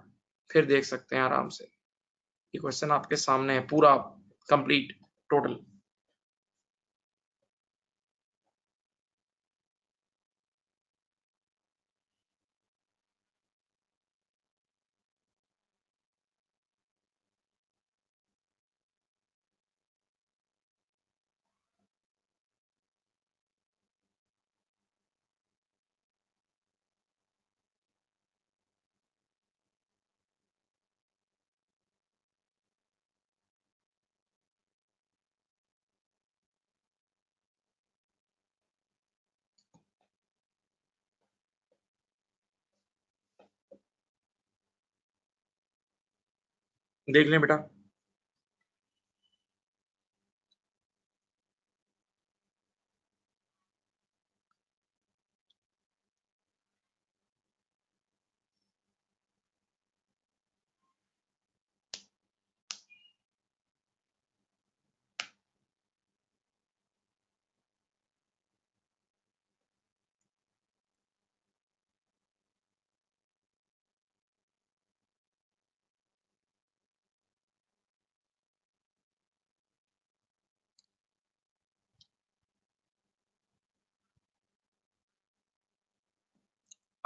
फिर देख सकते हैं आराम से। ये क्वेश्चन आपके सामने है पूरा कंप्लीट टोटल। देख लें बेटा।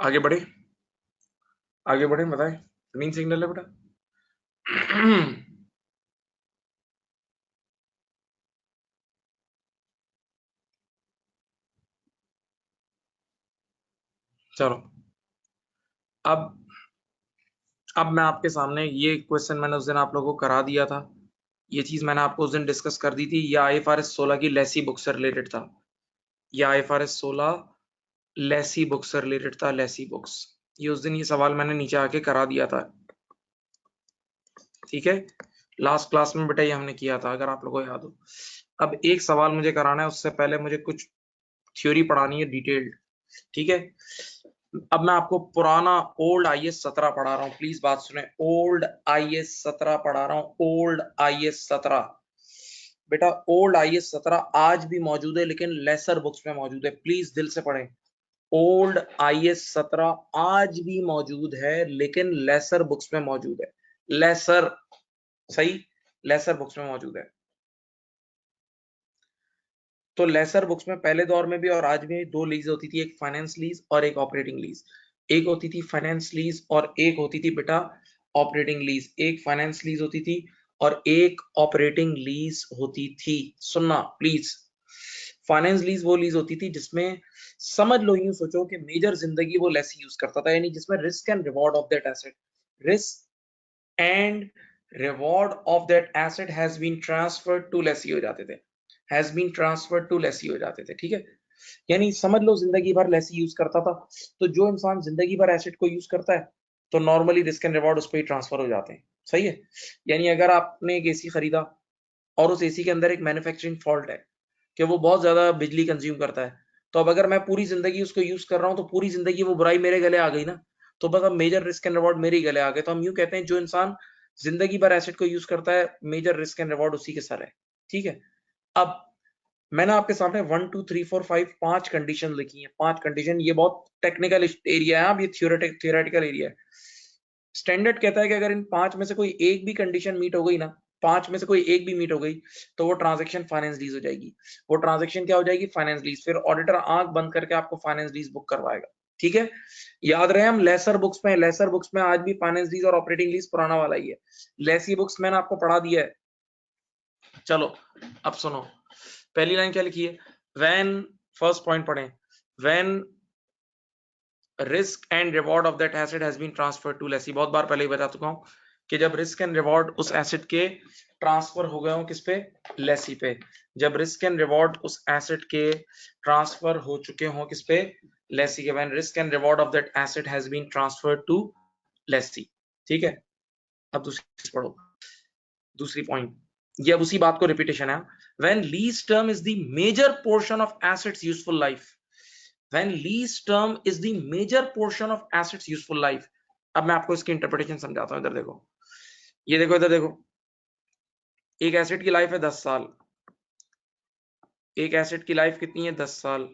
आगे बढ़े, आगे बढ़े, बताएं। ग्रीन सिग्नल है बेटा। चलो अब मैं आपके सामने ये क्वेश्चन मैंने उस दिन आप लोगों को करा दिया था, ये चीज मैंने आपको उस दिन डिस्कस कर दी थी। ये आईएफआरएस 16 की लेसी बुक से रिलेटेड था, ये आईएफआरएस 16 लेसी बुक से रिलेटेड था, लेसी बुक्स। ये उस दिन ये सवाल मैंने नीचे आके करा दिया था, ठीक है। लास्ट क्लास में बेटा ये हमने किया था, अगर आप लोगों को याद हो। अब एक सवाल मुझे कराना है, उससे पहले मुझे कुछ थ्योरी पढ़ानी है डिटेल्ड, ठीक है। अब मैं आपको पुराना ओल्ड आईएएस 17 पढ़ा रहा हूं, प्लीज बात सुने। ओल्ड आईएएस 17 पढ़ा रहा हूं, ओल्ड आईएएस 17। बेटा ओल्ड आईएएस 17 आज भी मौजूद है, लेकिन लेसर बुक्स में मौजूद है, प्लीज दिल से पढ़ें। ओल्ड आईएएस 17 आज भी मौजूद है, लेकिन लेसर बुक्स में मौजूद है। लेसर, सही, लेसर बुक्स में मौजूद है। तो लेसर बुक्स में पहले दौर में भी और आज भी दो लीज होती थी, एक फाइनेंस लीज और एक ऑपरेटिंग लीज। एक होती थी फाइनेंस लीज और एक होती थी बेटा ऑपरेटिंग लीज। एक फाइनेंस लीज होती थी और एक ऑपरेटिंग लीज होती थी। सुनना प्लीज, फाइनेंस लीज वो लीज होती थी जिसमें, समझ लो यूं सोचो कि मेजर जिंदगी वो लेसी यूज करता था, यानी जिसमें risk and reward of that asset, risk and reward of that asset has been transferred to lessee हो जाते थे, has been transferred to lessee हो जाते थे, ठीक है। यानी समझ लो जिंदगी भर लेसी यूज करता था। तो जो इंसान जिंदगी भर एसेट को यूज करता है, तो नॉर्मली रिस्क एंड रिवॉर्ड उस पर ही ट्रांसफर हो जाते हैं, सही है। यानी अगर आपने एक एसी खरीदा और उस एसी के अंदर एक मैन्युफैक्चरिंग फॉल्ट है कि वो बहुत ज्यादा बिजली कंज्यूम करता है, तो अब अगर मैं पूरी जिंदगी उसको यूज कर रहा हूं तो पूरी जिंदगी वो बुराई मेरे गले आ गई ना, तो बस अब मेजर रिस्क एंड रिवॉर्ड मेरे ही गले आ गए। तो हम यूं कहते हैं जो इंसान जिंदगी भर एसेट को यूज करता है, मेजर रिस्क एंड रिवॉर्ड उसी के सर है, ठीक है। अब मैंने आपके सामने 1 2 3 4 5 5 कंडीशन लिखी है, 5 कंडीशन। ये बहुत टेक्निकल एरिया है, अब ये थियोरेटिकल एरिया है। स्टैंडर्ड कहता है कि अगर इन 5 में से कोई एक भी कंडीशन मीट हो गई ना, 5 में से कोई एक भी मीट हो गई, तो वो ट्रांजैक्शन फाइनेंस लीज हो जाएगी। वो ट्रांजैक्शन क्या हो जाएगी? Finance lease. फिर ऑडिटर आंख बंद करके आपको फाइनेंस लीज बुक करवाएगा। ठीक है, याद रहे हम लेसर बुक्स में, लेसर बुक्स में आज भी फाइनेंस लीज और ऑपरेटिंग लीज पुराना वाला ही है। लेसी बुक्स मैंने आपको पढ़ा दिया है। चलो अब सुनो, पहली लाइन क्या लिखी है? व्हेन, फर्स्ट पॉइंट पढ़ें, when risk and reward of that asset has been transferred to lessee. बहुत बार पहले ही बता चुका हूं कि जब रिस्क एंड रिवॉर्ड उस एसेट के ट्रांसफर हो गए हो किस पे? लेसी पे। जब रिस्क एंड रिवॉर्ड उस एसेट के ट्रांसफर हो चुके हो किस पे? लेसी के। When risk and reward of that asset has been transferred to Lesi. ठीक है, अब दूसरी पढ़ो, दूसरी पॉइंट, ये अब उसी बात को रिपीटेशन है। When lease term is the major portion of assets useful life. When lease term is the major portion of assets useful life। अब मैं आपको इसकी इंटरप्रिटेशन समझाता हूं। इधर देखो, ये देखो, इधर देखो, एक एसेट की लाइफ है 10 साल। एक एसेट की लाइफ कितनी है? 10 साल।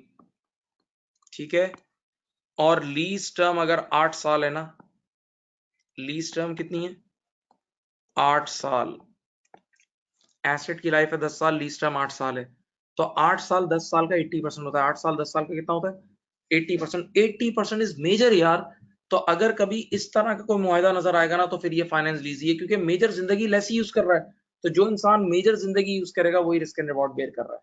ठीक है, और लीज टर्म अगर 8 साल है ना, लीज टर्म कितनी है? 8 साल। एसेट की लाइफ है 10 साल, लीज टर्म 8 साल है, तो 8 साल 10 साल का 80% होता है। 8 साल 10 साल का कितना होता है? 80%। 80% इज मेजर यार। तो अगर कभी इस तरह का कोई मुआहदा नजर आएगा ना, तो फिर ये फाइनेंस लीजिए, क्योंकि मेजर जिंदगी लेस ही यूज कर रहा है। तो जो इंसान मेजर जिंदगी यूज करेगा वही रिस्क एंड रिवॉर्ड बेयर कर रहा है।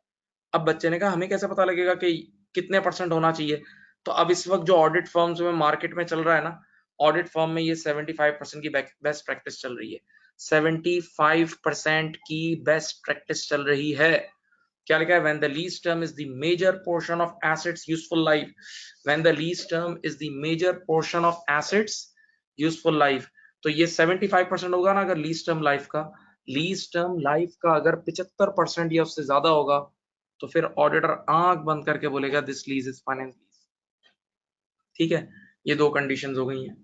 अब बच्चे ने कहा हमें कैसे पता लगेगा कि कितने परसेंट होना चाहिए? तो अब इस वक्त जो ऑडिट फर्म्स में मार्केट में चल रहा है ना, ऑडिट फर्म में ये 75% की बेस्ट प्रैक्टिस चल रही है। 75% की बेस्ट प्रैक्टिस चल रही है। क्या लिखा है? When the lease term is the major portion of assets useful life। When the lease term is the major portion of assets useful life। तो ये 75% होगा ना अगर लीज टर्म लाइफ का। लीज टर्म लाइफ का अगर 75% या उससे ज्यादा होगा, तो फिर ऑडिटर आंख बंद करके बोलेगा this lease is finance lease. ठीक है, ये दो कंडीशंस हो गई हैं।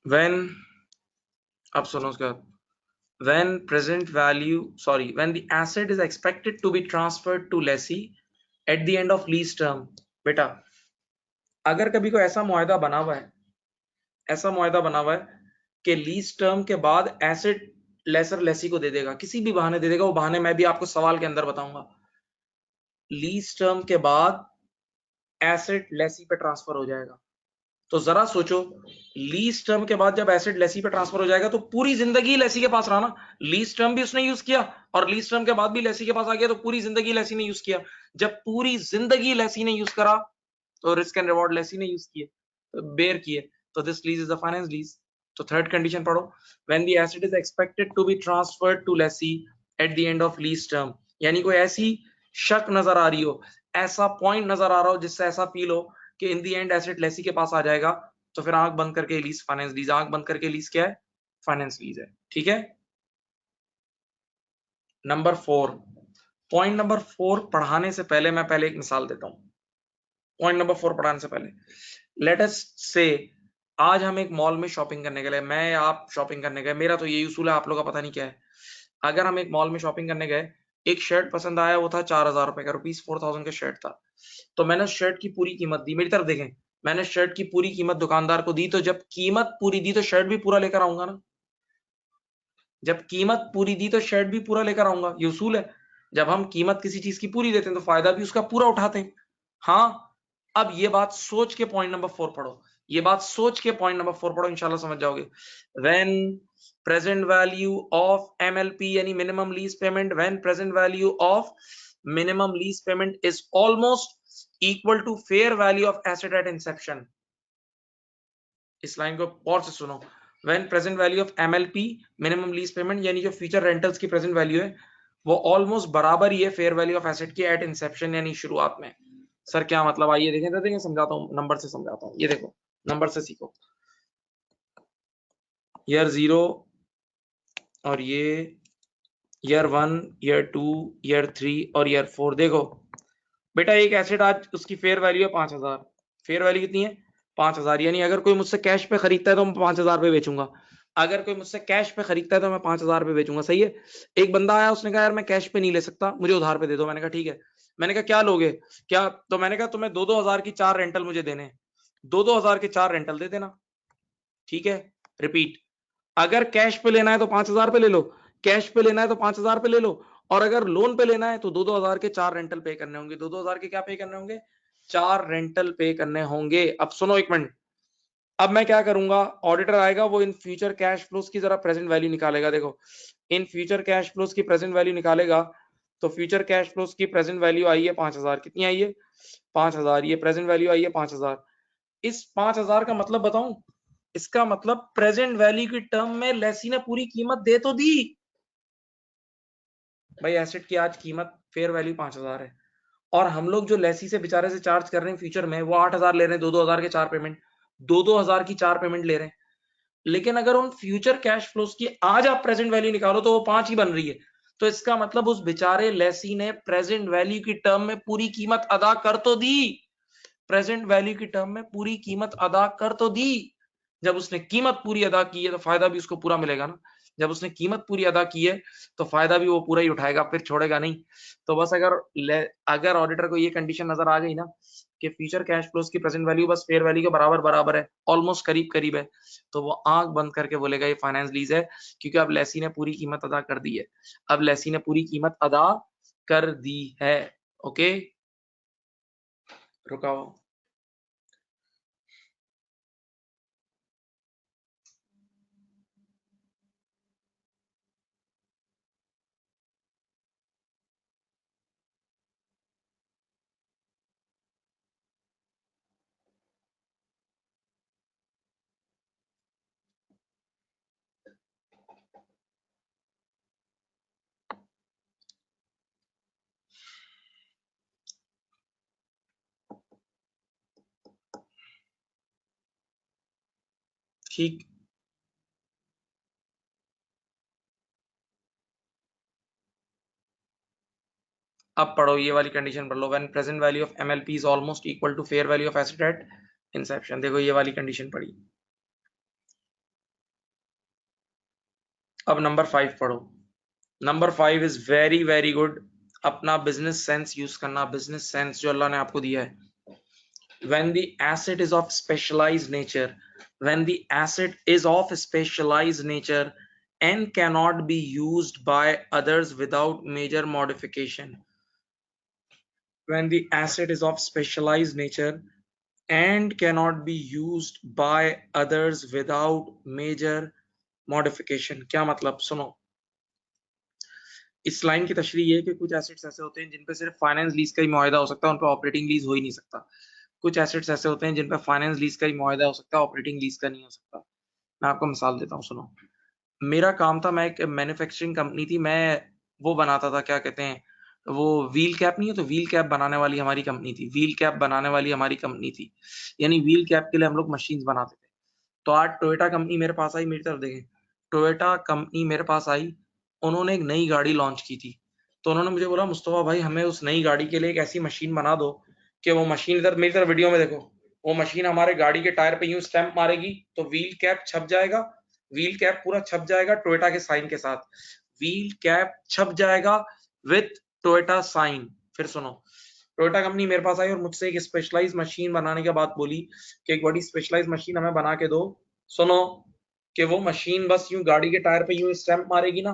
When, अब सुनो उसके बाद, when present value, sorry, when the asset is expected to be transferred to lessee at the end of lease term। बेटा, अगर कभी कोई ऐसा मुआहदा बना हुआ है, ऐसा मुआहदा बना हुआ है कि लीज टर्म के बाद एसेट लेसर लेसी को दे देगा, किसी भी बहाने दे देगा, वो बहाने मैं भी आपको सवाल के अंदर बताऊंगा। लीज टर्म के बाद एसेट लेसी पे ट्रांसफर हो जाएगा, तो जरा सोचो, लीज टर्म के बाद जब एसेट लेसी पे ट्रांसफर हो जाएगा तो पूरी जिंदगी लेसी के पास रहा ना। लीज टर्म भी उसने यूज किया और लीज टर्म के बाद भी लेसी के पास आ गया, तो पूरी जिंदगी लेसी ने यूज किया। जब पूरी जिंदगी लेसी ने यूज करा, तो रिस्क एंड रिवॉर्ड लेसी ने यूज किए, तो बेयर किए, तो this lease is a finance lease. तो थर्ड कंडीशन पढ़ो, when the asset is expected to be transferred to lessee at the end of lease term. यानी कोई ऐसी शक नजर आ रही हो, ऐसा पॉइंट नजर आ रहा हो जिससे ऐसा फील हो कि इन दी एंड एसेट लेसी के पास आ जाएगा, तो फिर आंख बंद करके लीज फाइनेंस लीज। आंख बंद करके लीज क्या है? फाइनेंस लीज है। ठीक है, नंबर 4, पॉइंट नंबर 4 पढ़ाने से पहले मैं पहले एक मिसाल देता हूं। पॉइंट नंबर 4 पढ़ाने से पहले, लेट अस से आज हम एक मॉल में शॉपिंग करने गए, मैं आप शॉपिंग करने गए, मेरा तो यही उसूल है, आप लोग का पता नहीं क्या है। अगर हम एक मॉल में शॉपिंग करने गए, एक शर्ट पसंद आया, वो था 4000 रुपए का, ₹4000 का शर्ट था। तो मैंने उस शर्ट की पूरी कीमत दी, मेरी तरफ देखें, मैंने शर्ट की पूरी कीमत दुकानदार को दी। तो जब कीमत पूरी दी तो शर्ट भी पूरा लेकर आऊंगा ना। जब कीमत पूरी दी तो शर्ट भी पूरा लेकर आऊंगा, ये उसूल है। जब हम कीमत किसी चीज की पूरी देते हैं तो फायदा भी उसका पूरा उठाते हैं। हाँ, अब ये बात सोच के पॉइंट नंबर 4 पढ़ो, ये बात सोच के पॉइंट नंबर 4 पढ़ो, इंशाल्लाह समझ जाओगे। When present value of MLP यानी minimum lease payment, when present value of minimum lease payment is almost equal to fair value of asset at inception. इस लाइन को और से सुनो, when present value of MLP minimum lease payment यानी जो future rentals की present value है वो ऑलमोस्ट बराबर ही है फेयर वैल्यू ऑफ एसेट की एट इंसेप्शन यानी शुरुआत में। सर क्या मतलब? आइए देखें समझाता हूँ, नंबर से समझाता हूँ। ये देखो, नंबर से सीखो। ईयर 0 और ये ईयर 1, ईयर 2, ईयर 3 और ईयर 4। देखो बेटा एक एसेट आज उसकी फेयर वैल्यू है 5,000, फेयर वैल्यू कितनी है 5,000, यानी अगर कोई मुझसे कैश पे खरीदता है तो मैं 5,000 पे बेचूंगा, अगर कोई मुझसे कैश पे खरीदता है तो मैं 5,000 पे बेचूंगा, सही है। एक बंदा आया, उसने कहा यार मैं कैश पे नहीं ले सकता, मुझे उधार पे दे दो, मैंने कहा ठीक है। मैंने कहा क्या लोगे, क्या, तो मैंने कहा तुम्हें 2-2 हजार की 4 रेंटल मुझे देने, 2-2 हजार के 4 रेंटल दे देना, ठीक है। रिपीट, अगर कैश पे लेना है तो 5,000 पे ले लो, कैश पे लेना है तो 5,000 पे ले लो, और अगर लोन पे लेना है तो 2-2 हजार के 4 रेंटल पे करने होंगे, 2-2 हजार के क्या पे करने होंगे, 4 रेंटल पे करने होंगे। अब सुनो एक मिनट, अब मैं क्या करूंगा, ऑडिटर आएगा, वो इन फ्यूचर कैश फ्लोज की जरा प्रेजेंट वैल्यू निकालेगा। देखो इन फ्यूचर कैश फ्लोज की प्रेजेंट वैल्यू निकालेगा, तो फ्यूचर कैश फ्लोज की प्रेजेंट वैल्यू आई है 5,000, कितनी आई है 5,000, ये प्रेजेंट वैल्यू आई है 5,000। इस 5,000 का मतलब बताऊं, इसका मतलब प्रेजेंट वैल्यू की टर्म में लेसी ने पूरी कीमत दे तो दी। भाई एसेट की आज कीमत फेयर वैल्यू 5,000 है, और हम लोग जो लेसी से बेचारे से चार्ज कर रहे हैं फ्यूचर में, वो 8,000 ले रहे हैं, 2-2 हजार के 4 पेमेंट, 2-2 हजार की 4 पेमेंट ले रहे हैं। लेकिन अगर उन फ्यूचर कैश फ्लोज की आज आप प्रेजेंट वैल्यू निकालो तो वो 5 ही बन रही है, तो इसका मतलब उस बेचारे लेसी ने प्रेजेंट वैल्यू की टर्म में पूरी कीमत अदा कर तो दी, प्रेजेंट वैल्यू की टर्म में पूरी कीमत अदा कर तो दी। जब उसने कीमत पूरी अदा की है तो फायदा भी उसको पूरा मिलेगा ना, जब उसने कीमत पूरी अदा की है तो फायदा भी वो पूरा ही उठाएगा, फिर छोड़ेगा नहीं। तो बस अगर ऑडिटर को ये कंडीशन नजर आ गई ना कि फ्यूचर कैश फ्लोज की प्रेजेंट वैल्यू बस फेयर वैल्यू के बराबर बराबर है, ऑलमोस्ट करीब करीब है, तो वो आंख बंद करके बोलेगा ये फाइनेंस लीज है, क्योंकि अब लेसी ने पूरी कीमत अदा कर दी है, अब लेसी ने पूरी कीमत अदा कर दी है। ओके, रुकाओ। ठीक, अब पढ़ो ये वाली कंडीशन पढ़ लो, when present value of MLP is almost equal to fair value of asset at inception. देखो ये वाली कंडीशन पढ़ी। अब नंबर 5 पढ़ो। Number 5 is very very good, अपना बिजनेस सेंस यूज करना, बिजनेस सेंस जो अल्लाह ने आपको दिया है। when the asset is of specialized nature, when the asset is of specialized nature and cannot be used by others without major modification, when the asset is of specialized nature and cannot be used by others without major modification, क्या मतलब, सुनो। इस line की तशरीह ये है कि कुछ एसेट्स ऐसे होते हैं जिन पे सिर्फ फाइनेंस लीज का ही मुआहदा हो सकता है, उन पे ऑपरेटिंग लीज हो ही नहीं सकता। कुछ एसेट्स ऐसे होते हैं जिन पे फाइनेंस लीज का ही मुआहदा हो सकता है, ऑपरेटिंग लीज का नहीं हो सकता। मैं आपको मिसाल देता हूँ, सुनो। मेरा काम था, मैं एक मैन्युफैक्चरिंग कंपनी थी, मैं वो बनाता था, क्या कहते हैं, वो व्हील कैप नहीं है, तो व्हील कैप बनाने वाली हमारी कंपनी थी, व्हील कैप बनाने वाली हमारी कंपनी थी, यानी व्हील कैप के लिए हम लोग मशीन्स बनाते थे। तो आज टोयोटा कंपनी मेरे पास आई, मेरी तरफ देखें, टोयोटा कंपनी मेरे पास आई, उन्होंने एक नई गाड़ी लॉन्च की थी। तो उन्होंने मुझे बोला मुस्तफा भाई हमें उस नई गाड़ी के लिए एक ऐसी मशीन बना दो कि वो मशीन, इधर मेरी तरफ वीडियो में देखो, वो मशीन हमारे गाड़ी के टायर पे यूं स्टैंप मारेगी तो व्हील कैप छप जाएगा, व्हील कैप पूरा छप जाएगा टोयोटा के साइन के साथ, व्हील कैप छप जाएगा विथ टोयोटा साइन। फिर सुनो, टोयोटा कंपनी मेरे पास आई और मुझसे एक स्पेशलाइज मशीन बनाने की बात बोली कि एक बड़ी स्पेशलाइज मशीन हमें बना के दो। सुनो, कि वो मशीन बस यूं गाड़ी के टायर पे यूं स्टैंप मारेगी ना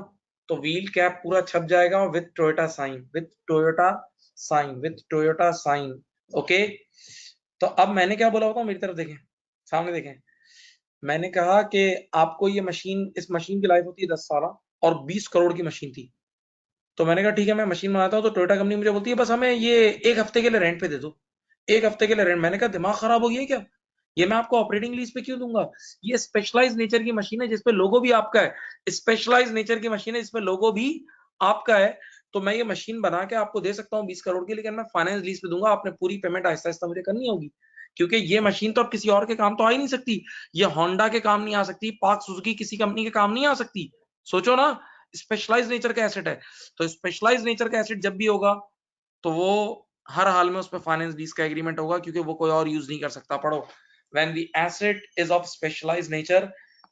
तो व्हील कैप पूरा छप जाएगा with Toyota sign, with Toyota sign, with Toyota sign. Okay, तो अब मैंने क्या बोला बताऊं, मेरी तरफ देखें, सामने देखें। मैंने कहा कि आपको ये मशीन, इस मशीन की लाइफ होती है 10 साल और 20 करोड़ की मशीन थी। तो मैंने कहा ठीक है मैं मशीन बनाता हूँ, तो टोयोटा कंपनी मुझे बोलती है बस हमें ये एक हफ्ते के लिए रेंट पे दे दो, एक हफ्ते के लिए रेंट। मैंने कहा दिमाग खराब हो गया क्या, ये मैं आपको ऑपरेटिंग लीज पे क्यों दूंगा, ये स्पेशलाइज नेचर की मशीन है जिसपे लोगो भी आपका है, स्पेशलाइज नेचर की मशीन है जिसपे लोगो भी आपका है। तो मैं ये मशीन बना के आपको दे सकता हूँ 20 करोड़ की, लेकिन मैं फाइनेंस लीज पे दूंगा, आपने पूरी पेमेंट आहिस्ता आहिस्ता मुझे करनी होगी, क्योंकि ये मशीन तो अब किसी और के काम तो आ ही नहीं सकती, ये होंडा के काम नहीं आ सकती, पार्क सुजुकी किसी कंपनी के काम नहीं आ सकती। सोचो ना, स्पेशलाइज नेचर का एसेट है, तो स्पेशलाइज नेचर का एसेट जब भी होगा तो वो हर हाल में उस पर फाइनेंस लीज का एग्रीमेंट होगा, क्योंकि वो कोई और यूज नहीं कर सकता। पढ़ो, when the asset is of specialized nature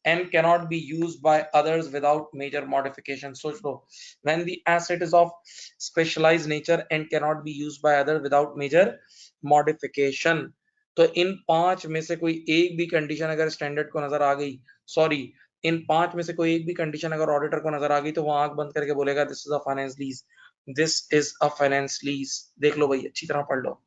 and cannot be used by others without major modification. सोच लो, when the asset is of specialized nature and cannot be used by others without major modification, तो इन पांच में से कोई एक भी condition अगर standard को नजर आ गई, सॉरी, इन पांच में से कोई एक भी कंडीशन अगर ऑडिटर को नजर आ गई, तो वो आंख बंद करके बोलेगा this is a finance lease, this is a finance lease. देख लो भाई, अच्छी तरह पढ़ लो।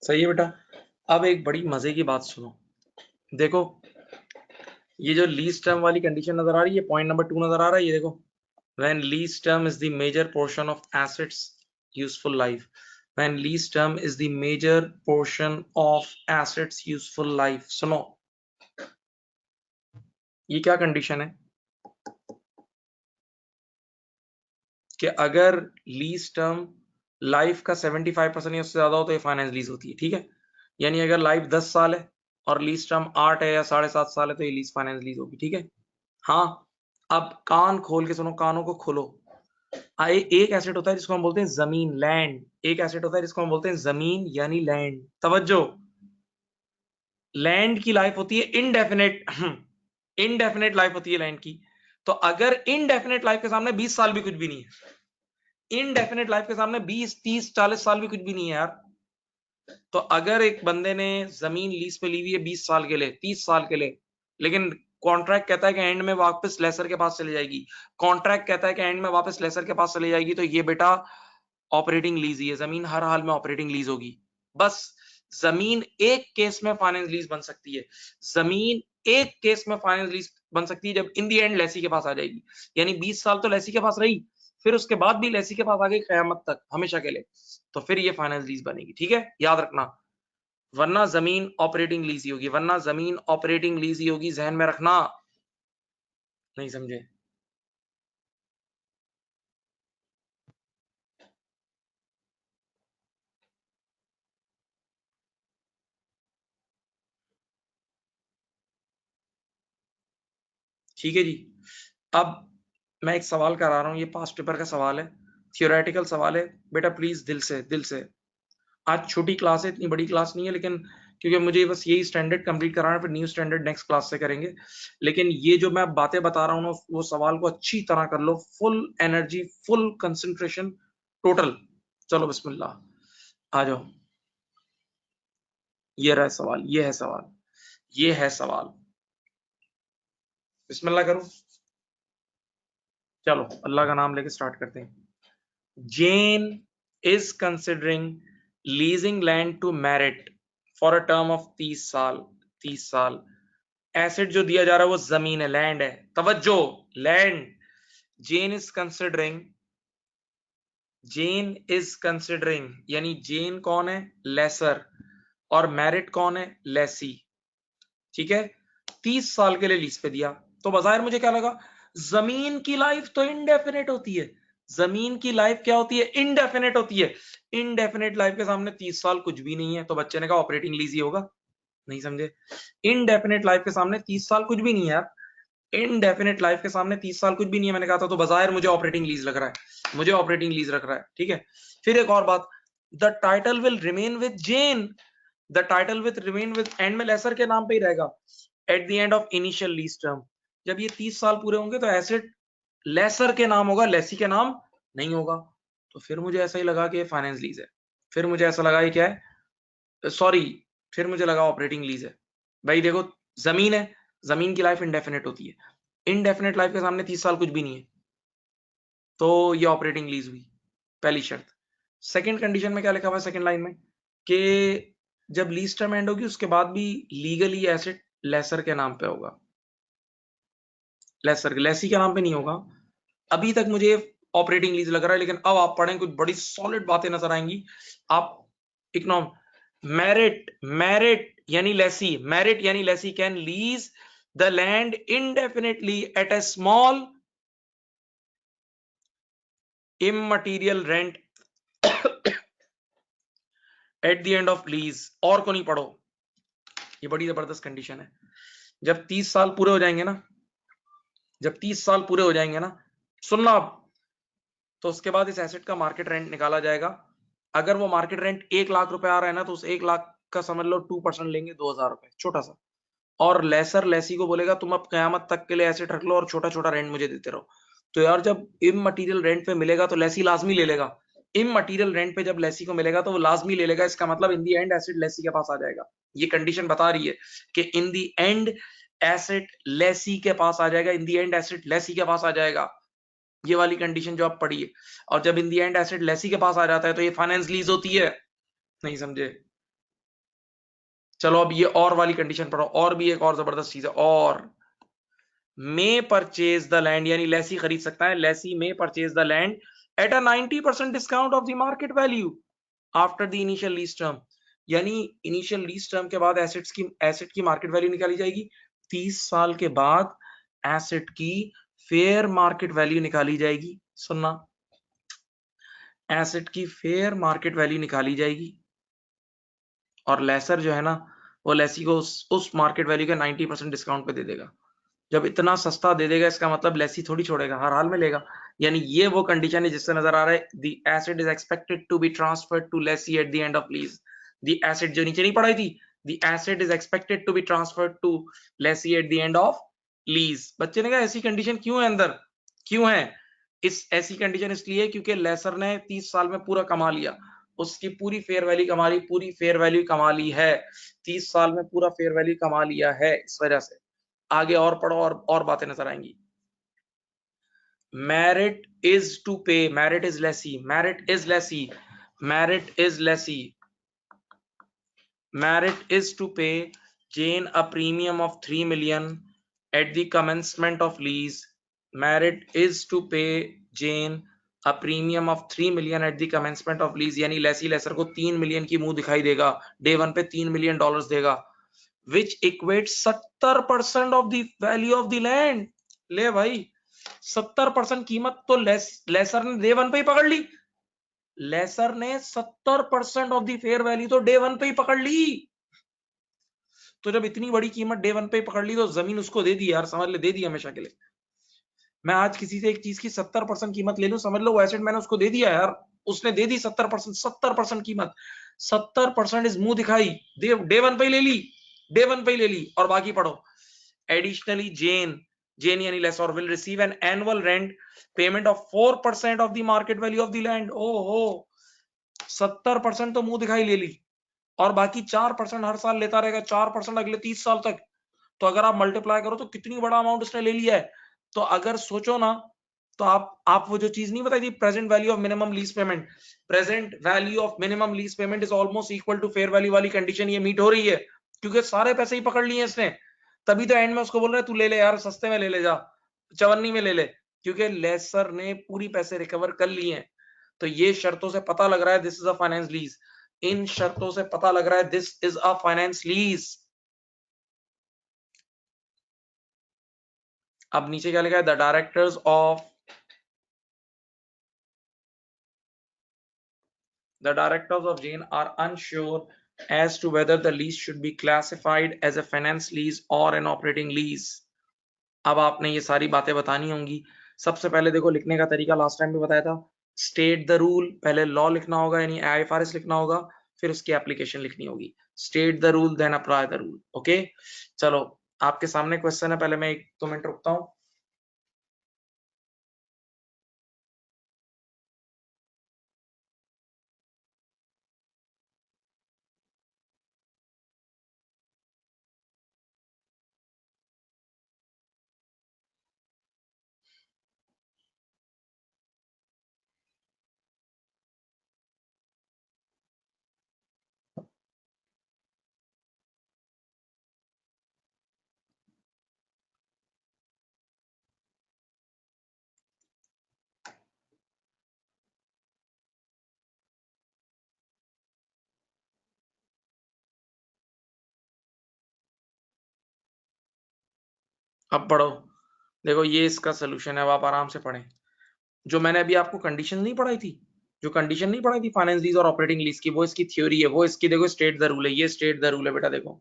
सही है बेटा। अब एक बड़ी मजे की बात सुनो, देखो, ये जो लीज टर्म वाली कंडीशन नजर आ रही है, पॉइंट नंबर 2 नजर आ रहा है, ये देखो, when lease term is the major portion of assets useful life, when lease term is the major portion of assets useful life। सुनो, ये क्या कंडीशन है कि अगर लीज टर्म लाइफ का 75% या उससे ज्यादा हो तो ये फाइनेंस लीज होती है, ठीक है। यानी अगर लाइफ 10 साल है और लीज टर्म 8 है या 7.5 साल है, तो ये लीज फाइनेंस लीज होगी, ठीक है। हाँ, अब कान खोल के सुनो, कानों को खोलो। एक एसेट होता है जिसको हम बोलते हैं जमीन, लैंड। एक एसेट होता है जिसको हम बोलते हैं जमीन यानी लैंड। तवज्जो, लैंड की लाइफ होती है इनडेफिनेट, इनडेफिनेट लाइफ होती है लैंड की। तो अगर इनडेफिनेट लाइफ के सामने 20 साल भी कुछ भी नहीं है, इनडेफिनेट लाइफ के सामने 20, 30, 40 साल भी कुछ भी नहीं है यार। तो अगर एक बंदे ने जमीन लीज पे ली हुई है 20 साल के लिए, 30 साल के लिए, लेकिन कॉन्ट्रैक्ट कहता है कि एंड में वापस लेसर के पास चली जाएगी, कॉन्ट्रैक्ट कहता है कि एंड में वापस लेसर के पास चली जाएगी, तो ये बेटा ऑपरेटिंग लीज ही है। जमीन हर हाल में ऑपरेटिंग लीज होगी। बस जमीन एक केस में फाइनेंस लीज बन सकती है, जमीन एक केस में फाइनेंस लीज बन सकती है जब इन दी एंड लेसी के पास आ जाएगी। यानी 20 साल तो लेसी के पास रही, फिर उसके बाद भी लेसी के पास आ गई कयामत तक, हमेशा के लिए, तो फिर ये फाइनेंस लीज बनेगी, ठीक है, याद रखना। वरना जमीन ऑपरेटिंग लीज ही होगी, वरना जमीन ऑपरेटिंग लीज ही होगी, जहन में रखना। नहीं समझे? ठीक है जी। अब मैं एक सवाल करा रहा हूं, ये पास्ट पेपर का सवाल है, थियोरेटिकल सवाल है बेटा, प्लीज दिल से, दिल से। आज छोटी क्लास है, इतनी बड़ी क्लास नहीं है, लेकिन क्योंकि मुझे बस यही स्टैंडर्ड कंप्लीट कराना है, फिर न्यू स्टैंडर्ड नेक्स्ट क्लास से करेंगे। लेकिन ये जो मैं बातें बता रहा हूँ ना, वो सवाल को अच्छी तरह कर लो, full energy, full concentration, total. चलो बिस्मिल्लाह, आ जाओ। ये रहा सवाल, ये है सवाल, ये है सवाल। बिस्मिल्लाह करो, चलो अल्लाह का नाम लेके स्टार्ट करते हैं। Jen is considering leasing land to Marit for a term of 30 साल। 30 साल एसेट जो दिया जा रहा है वो जमीन है, लैंड है। तवज्जो, land. Jen is considering, Jen is considering यानी जेन कौन है? लेसर। और मैरिट कौन है? लेसी। ठीक है, 30 साल के लिए लीज पे दिया। तो बाजार मुझे क्या लगा, जमीन की लाइफ तो इनडेफिनेट होती है, जमीन की लाइफ क्या होती है? इनडेफिनेट होती है। इनडेफिनेट लाइफ के सामने 30 साल कुछ भी नहीं है, तो बच्चे ने कहा ऑपरेटिंग लीज ही होगा। नहीं समझे? इनडेफिनेट लाइफ के सामने 30 साल कुछ भी नहीं है यार, इनडेफिनेट लाइफ के सामने 30 साल कुछ भी नहीं है, मैंने कहा था, तो बाजार मुझे ऑपरेटिंग लीज लग रहा है, मुझे ऑपरेटिंग लीज रख रहा है, ठीक है। फिर एक और बात, the title will remain with Jen, the title with remain with, and में लेसर के नाम पे ही रहेगा, at the end of initial lease term. जब ये 30 साल पूरे होंगे तो एसेट लेसर के नाम होगा, लेसी के नाम नहीं होगा। तो फिर मुझे ऐसा ही लगा कि फाइनेंस लीज है, फिर मुझे ऐसा लगा ये क्या है, सॉरी, फिर मुझे लगा ऑपरेटिंग लीज है। भाई देखो, जमीन है, जमीन की लाइफ इंडेफिनेट होती है, इनडेफिनेट लाइफ के सामने 30 साल कुछ भी नहीं है। तो ये ऑपरेटिंग लीज हुई पहली शर्त। सेकंड कंडीशन में क्या लिखा हुआ है सेकंड लाइन में कि जब लीज टर्म एंड होगी उसके बाद भी लीगली एसेट लेसर के नाम पे होगा, लेसर लेसी के नाम पे नहीं होगा। अभी तक मुझे ऑपरेटिंग लीज लग रहा है, लेकिन अब आप पढ़ें कुछ बड़ी सॉलिड बातें नजर आएंगी। आप इकोनॉम मेरिट मेरिट यानी लेसी, मेरिट यानी lessee can lease the land indefinitely at a small immaterial rent at the end of lease. और को नहीं पढ़ो, ये बड़ी जबरदस्त कंडीशन है। जब 30 साल पूरे हो जाएंगे ना, जब 30 साल पूरे हो जाएंगे ना, सुनना आप, तो उसके बाद इस एसेट का मार्केट रेंट निकाला जाएगा। अगर वो मार्केट रेंट 1 लाख रुपए आ रहा है ना, तो उस 1 लाख का समझ लो 2% लेंगे, 2,000 रुपए, छोटा सा। और लेसर लेसी को बोलेगा तुम अब कयामत तक के लिए एसेट रख लो और छोटा छोटा रेंट मुझे देते रहो। तो यार जब इमटेरियल रेंट पे मिलेगा तो लेसी लाजमी ले लेगा। इमटेरियल रेंट पे जब लेसी को मिलेगा तो वो लाजमी ले लेगा। इसका मतलब इन दी एंड एसेट लेसी के पास आ जाएगा। ये कंडीशन बता रही है कि इन दी एंड एसेट लेसी के पास आ जाएगा, इन दी एंड एसेट लेसी के पास आ जाएगा। ये वाली कंडीशन जो आप पढ़िए। और जब इन दी एंड एसेट लेसी के पास आ जाता है तो ये फाइनेंस लीज होती है। नहीं समझे? चलो अब ये और वाली कंडीशन पढ़ो, और भी एक और जबरदस्त चीज है। और मे परचेज द लैंड यानी लेसी खरीद सकता है, lessee may purchase the land at a 90% discount of the market value after the initial lease term. यानी इनिशियल लीज टर्म के बाद एसेट की मार्केट वैल्यू निकाली जाएगी। 30 साल के बाद एसेट की फेयर मार्केट वैल्यू निकाली जाएगी। सुनना, एसेट की फेयर मार्केट वैल्यू निकाली जाएगी और लेसर जो है ना, वो लेसी को उस मार्केट वैल्यू के 90% डिस्काउंट पे दे देगा। जब इतना सस्ता दे देगा इसका मतलब लेसी थोड़ी छोड़ेगा, हर हाल में लेगा। यानी ये वो कंडीशन है जिससे नजर आ रहा है the asset is expected to be transferred to lessee at the end of lease. The asset जो नीचे नहीं पढ़ाई थी, the asset is expected to be transferred to lessee at the end of lease. बच्चे ने कहा ऐसी कंडीशन क्यों है अंदर, क्यों है? इस ऐसी कंडीशन इसलिए क्योंकि लेसर ने 30 साल में पूरा कमा लिया, उसकी पूरी फेयर वैल्यू कमा ली, पूरी फेयर वैल्यू कमा ली है, 30 साल में पूरा फेयर वैल्यू कमा लिया है, इस वजह से। आगे और पढ़ो और बातें नजर आएंगी। merit is to pay, merit is lessee, merit is lessee, merit is lessee, merit is to pay Jane a premium of 3 million at the commencement of lease, merit is to pay Jane a premium of 3 million at the commencement of lease। यानी Lesi laser को 3 million की मुंह दिखाई देगा, day one पे 3 million dollars देगा, which equates 70% of the value of the land। ले भाई, 70% कीमत तो लेसर ने डे वन पे ही पकड़ ली। लेसर ने 70% ऑफ द फेयर वैल्यू तो डे वन पे ही पकड़ ली। तो जब इतनी बड़ी कीमत डे वन पे पकड़ ली तो जमीन उसको दे दी यार, समझ ले, दे दी हमेशा के लिए। मैं आज किसी से एक चीज की 70% कीमत ले लूं, समझ लो वो एसेट मैंने उसको दे दिया यार, उसने दे दी 70%, 70% कीमत, 70% इस मुंह दिखाई, डे वन पे ही ले ली, डे वन पे ही ले ली। और बाकी पढ़ो, एडिशनली जेन, जेन यानी laser will receive an annual rent payment of 4% of the market value of the land. ओहो, 70% तो मुंह दिखाई ले ली और बाकी 4% हर साल लेता रहेगा, 4% अगले 30 साल तक। तो अगर आप मल्टीप्लाई करो तो कितनी बड़ा अमाउंट उसने ले लिया है। तो अगर सोचो ना, तो आप वो जो चीज नहीं बताई थी, present value of minimum lease payment, present value of minimum lease payment is almost equal to fair value वाली कंडीशन ये मीट हो रही है, क्योंकि सारे पैसे ही पकड़ लिए इसने। तभी तो एंड में उसको बोल रहे तू ले ले यार, सस्ते में ले ले जा, चवन्नी में ले ले, क्योंकि लेसर ने पूरी पैसे रिकवर कर लिए हैं। तो ये शर्तों से पता लग रहा है this is a finance lease. इन शर्तों से पता लग रहा है this is a finance lease. अब नीचे क्या लिखा है, the directors of the directors of Jane are unsure as to whether the lease should be classified as a finance lease or an operating lease। अब आपने ये सारी बातें बतानी होंगी। सबसे पहले देखो लिखने का तरीका लास्ट टाइम भी बताया था, स्टेट द रूल, पहले लॉ लिखना होगा यानी आईएफआरएस लिखना होगा, फिर उसकी एप्लीकेशन लिखनी होगी। State the rule then apply the rule. Okay, चलो आपके सामने क्वेश्चन है, पहले मैं 1-2 मिनट रुकता हूं। अब पढ़ो, देखो ये इसका सोल्यूशन है, अब आप आराम से पढ़ें। जो मैंने अभी आपको कंडीशन नहीं पढ़ाई थी, जो कंडीशन नहीं पढ़ाई थी फाइनेंस लीज और ऑपरेटिंग लीज की, वो इसकी थ्योरी है, वो इसकी देखो स्टेट द रूल है, ये स्टेट द रूल है बेटा, देखो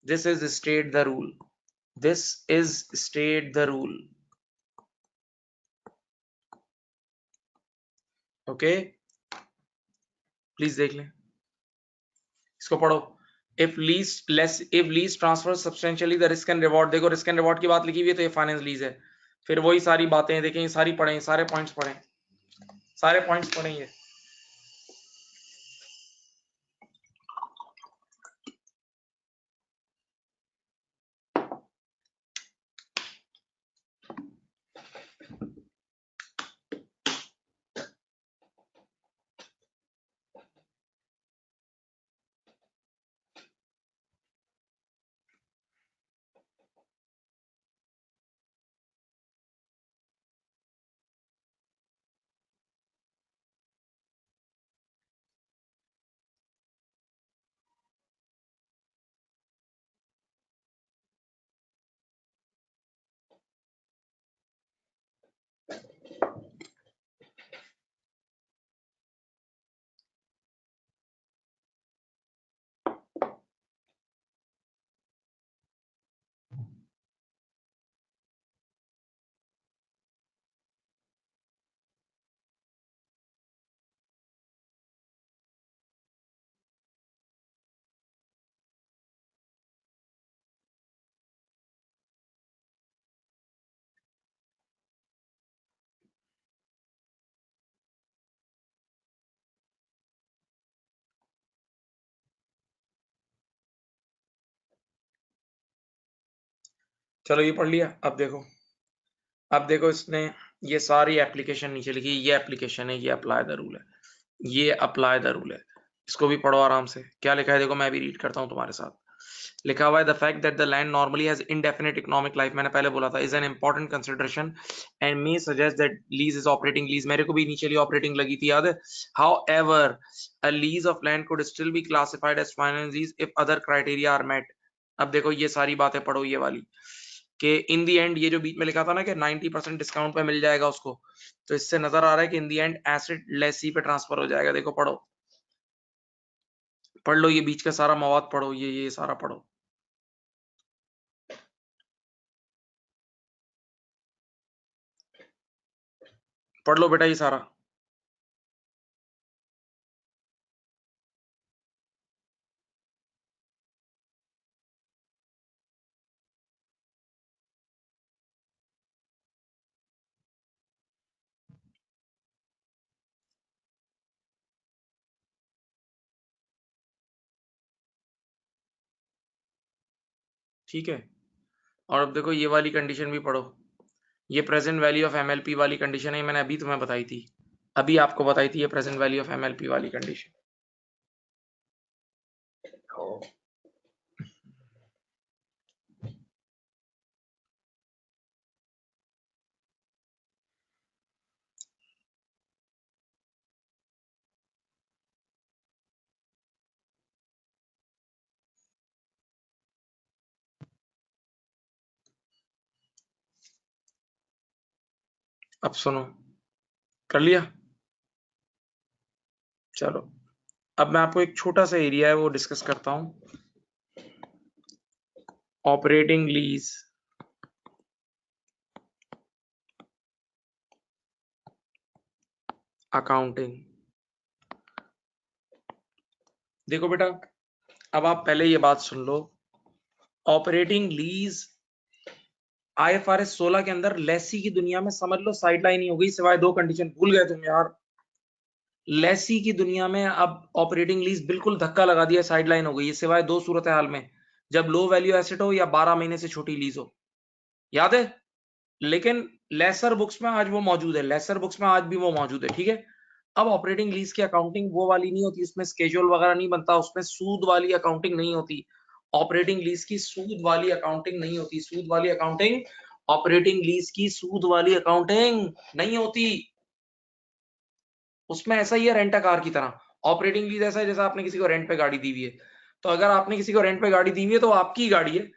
this is state the rule, this is state the rule, okay please देख लें, इसको पढ़ो। If lease transfer substantially the risk and reward, देखो रिस्क एंड रिवॉर्ड की बात लिखी हुई है, तो ये फाइनेंस लीज है। फिर वही सारी बातें देखें, ये सारी पढ़ें, सारे पॉइंट्स पढ़ें, सारे पॉइंट्स पढ़ेंगे। चलो ये पढ़ लिया, अब देखो इसने ये सारी एप्लीकेशन नीचे लिखी, ये एप्लीकेशन है, ये अप्लाई द रूल है, ये अप्लाई द रूल है, इसको भी पढ़ो आराम से। क्या लिखा है देखो, मैं भी रीड करता हूं तुम्हारे साथ। लिखा हुआ है the fact that the land normally has indefinite economic life, मैंने पहले बोला था, is an important consideration and may suggest that lease is operating lease, मेरे को भी इनिशियली ऑपरेटिंग लगी थी, याद है। However a lease of land could still be classified as finance lease if other criteria are met. अब देखो ये सारी बातें पढ़ो, ये वाली कि इन दी एंड, ये जो बीच में लिखा था ना कि 90% डिस्काउंट पे मिल जाएगा उसको, तो इससे नजर आ रहा है कि इन दी एंड एसेट लेसी पे ट्रांसफर हो जाएगा। देखो पढ़ो, पढ़ लो, ये बीच का सारा मवाद पढ़ो, ये सारा पढ़ो, पढ़ लो बेटा ये सारा। ठीक है, और अब देखो ये वाली कंडीशन भी पढ़ो, ये प्रेजेंट वैल्यू ऑफ एमएलपी वाली कंडीशन है, मैंने अभी तुम्हें बताई थी, अभी आपको बताई थी ये प्रेजेंट वैल्यू ऑफ एमएलपी वाली कंडीशन। अब सुनो, कर लिया, चलो अब मैं आपको एक छोटा सा एरिया है वो डिस्कस करता हूं, ऑपरेटिंग लीज अकाउंटिंग। देखो बेटा, अब आप पहले ये बात सुन लो, ऑपरेटिंग लीज आईएफआरएस 16 के अंदर लेसी की दुनिया में समझ लो साइडलाइन ही हो गई, सिवाय दो कंडीशन, भूल गए तुम यार। लेसी की दुनिया में अब ऑपरेटिंग लीज बिल्कुल धक्का लगा दिया, साइडलाइन हो गई है, सिवाय दो सूरत हाल में, जब लो वैल्यू एसेट हो या 12 महीने से छोटी लीज हो, याद है। लेकिन लेसर बुक्स में आज वो मौजूद है, लेसर बुक्स में आज भी वो मौजूद है, ठीक है। अब ऑपरेटिंग लीज की अकाउंटिंग वो वाली नहीं होती, उसमें स्केड्यूल वगैरह नहीं बनता, उसमें सूद वाली अकाउंटिंग नहीं होती, ऑपरेटिंग लीज की सूद वाली अकाउंटिंग नहीं होती, सूद वाली अकाउंटिंग, ऑपरेटिंग लीज की सूद वाली अकाउंटिंग नहीं होती। उसमें ऐसा ही है रेंट कार की तरह, ऑपरेटिंग लीज ऐसा है जैसा आपने किसी को रेंट पे गाड़ी दी हुई है, तो अगर आपने किसी को रेंट पे गाड़ी दी हुई है तो आपकी गाड़ी है,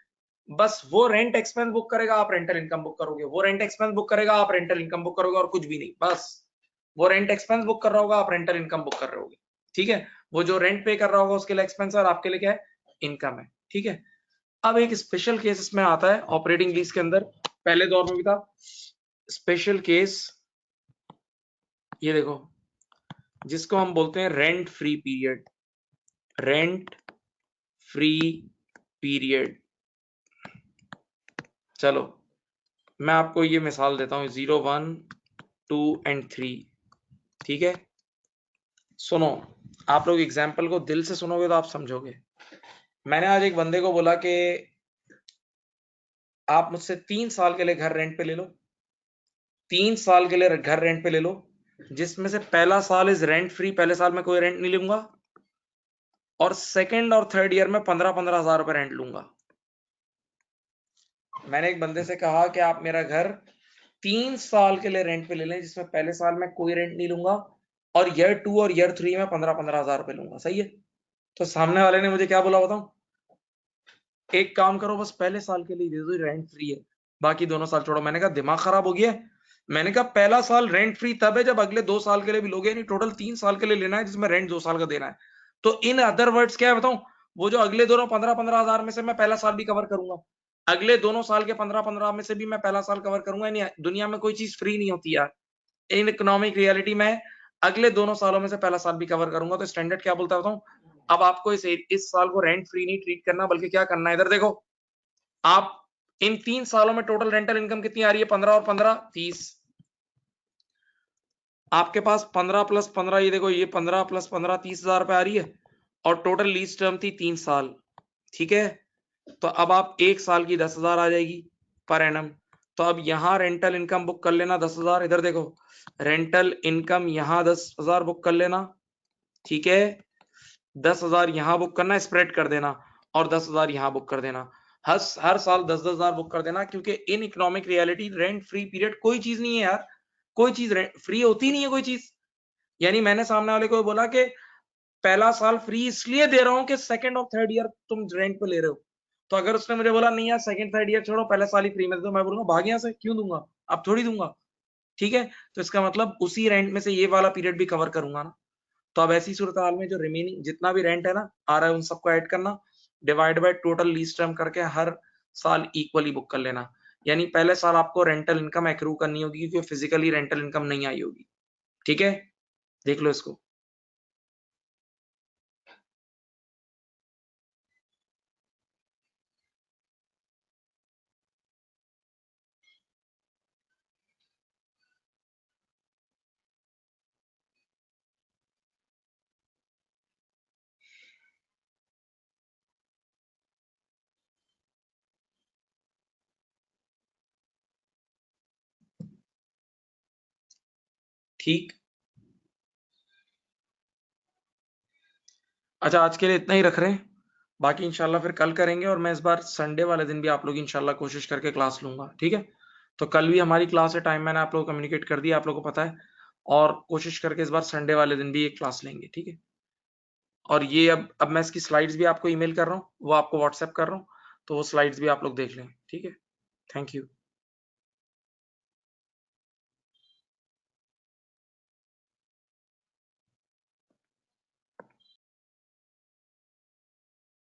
बस वो रेंट एक्सपेंस बुक करेगा, आप रेंटल इनकम बुक करोगे, वो रेंट एक्सपेंस बुक करेगा, आप रेंटल इनकम बुक करोगे, और कुछ भी नहीं। बस वो रेंट एक्सपेंस बुक कर रहा होगा, आप रेंटल इनकम बुक कर रहे होगे। ठीक है, वो जो रेंट पे कर रहा होगा उसके लिए एक्सपेंस है और आपके लिए क्या है, इनकम है। ठीक है, अब एक स्पेशल केस इसमें आता है ऑपरेटिंग लीज के अंदर, पहले दौर में भी था स्पेशल केस, ये देखो, जिसको हम बोलते हैं rent free period. Rent free period, चलो मैं आपको ये मिसाल देता हूं, 0, 1, 2 एंड 3। ठीक है, सुनो, आप लोग एग्जाम्पल को दिल से सुनोगे तो आप समझोगे। मैंने आज एक बंदे को बोला कि आप मुझसे 3 साल के लिए घर रेंट पे ले लो, 3 साल के लिए घर रेंट पे ले लो, जिसमें से पहला साल इज रेंट फ्री, पहले साल में कोई रेंट नहीं लूंगा, और सेकंड और थर्ड ईयर में 15-15 हजार रुपए रेंट लूंगा। मैंने एक बंदे से कहा कि आप मेरा घर 3 साल के लिए रेंट पे ले लें, जिसमें पहले साल में कोई रेंट नहीं लूंगा, और ईयर 2 और ईयर 3 में 15-15 हजार रुपए लूंगा। सही है? तो सामने वाले ने मुझे क्या बोला बताऊं, एक काम करो, बस पहले साल के लिए दे दो, रेंट फ्री है, बाकी दोनों साल छोड़ो। मैंने कहा दिमाग खराब हो गया है? मैंने कहा पहला साल रेंट फ्री तब है जब अगले 2 साल के लिए भी लोगे, नहीं टोटल 3 साल के लिए लेना है, जिसमें रेंट 2 साल का देना है। तो इन अदर वर्ड्स क्या है बताऊं, वो जो अगले दोनों 15-15 हजार में से मैं पहला साल भी कवर करूंगा, अगले दोनों साल के 15-15 में से भी मैं पहला साल कवर करूंगा। नहीं, दुनिया में कोई चीज फ्री नहीं होती यार, इन इकोनॉमिक रियलिटी में अगले दोनों सालों में से पहला साल भी कवर करूंगा। तो स्टैंडर्ड क्या बोलता हूं, अब आपको इस साल को रेंट फ्री नहीं ट्रीट करना, बल्कि क्या करना है, इधर देखो, आप इन 3 सालों में टोटल रेंटल इनकम कितनी आ रही है, 15 और 15 30, आपके पास 15 प्लस 15, ये देखो, ये 15 प्लस 15 30 हजार रुपए आ रही है, और टोटल लीज टर्म थी 3 साल। ठीक है, तो अब आप एक साल की 10,000 आ जाएगी पर एनम। तो अब यहां रेंटल इनकम बुक कर लेना 10,000, इधर देखो रेंटल इनकम यहां 10,000 बुक कर लेना। ठीक है, 10,000 यहां बुक करना, स्प्रेड कर देना, और 10,000 यहां बुक कर देना। हर साल 10-10 हजार बुक कर देना, क्योंकि in economic reality rent free period कोई चीज नहीं है यार, कोई चीज फ्री होती नहीं है कोई चीज। यानी मैंने सामने वाले को बोला कि पहला साल फ्री इसलिए दे रहा हूं कि सेकंड और थर्ड ईयर तुम रेंट पे ले रहे हो। तो अगर उसने मुझे बोला नहीं यार सेकंड थर्ड ईयर छोड़ो, पहले साल ही फ्री में दे दो, मैं बोलूंगा भाग यहां से, क्यों दूंगा, अब थोड़ी दूंगा। ठीक है, तो इसका मतलब उसी रेंट में से ये वाला पीरियड भी कवर करूंगा ना। तो अब ऐसी सूरत हाल में जो रिमेनिंग जितना भी रेंट है ना आ रहा है, उन सबको ऐड करना, divide by total lease term करके हर साल इक्वली बुक कर लेना। यानी पहले साल आपको रेंटल इनकम एक्रू करनी होगी, क्योंकि फिजिकली रेंटल इनकम नहीं आई होगी। ठीक है, देख लो इसको। ठीक, अच्छा आज के लिए इतना ही रख रहे हैं, बाकी इंशाल्लाह फिर कल करेंगे। और मैं इस बार संडे वाले दिन भी आप लोग इंशाल्लाह कोशिश करके क्लास लूंगा। ठीक है, तो कल भी हमारी क्लास है, टाइम मैंने आप लोगों को कम्युनिकेट कर दिया, आप लोगों को पता है, और कोशिश करके इस बार संडे वाले दिन भी एक क्लास लेंगे। ठीक है, और ये अब मैं इसकी स्लाइड्स भी आपको ईमेल कर रहा हूँ, वो आपको व्हाट्सएप कर रहा हूँ, तो वो स्लाइड्स भी आप लोग देख लें। ठीक है, थैंक यू।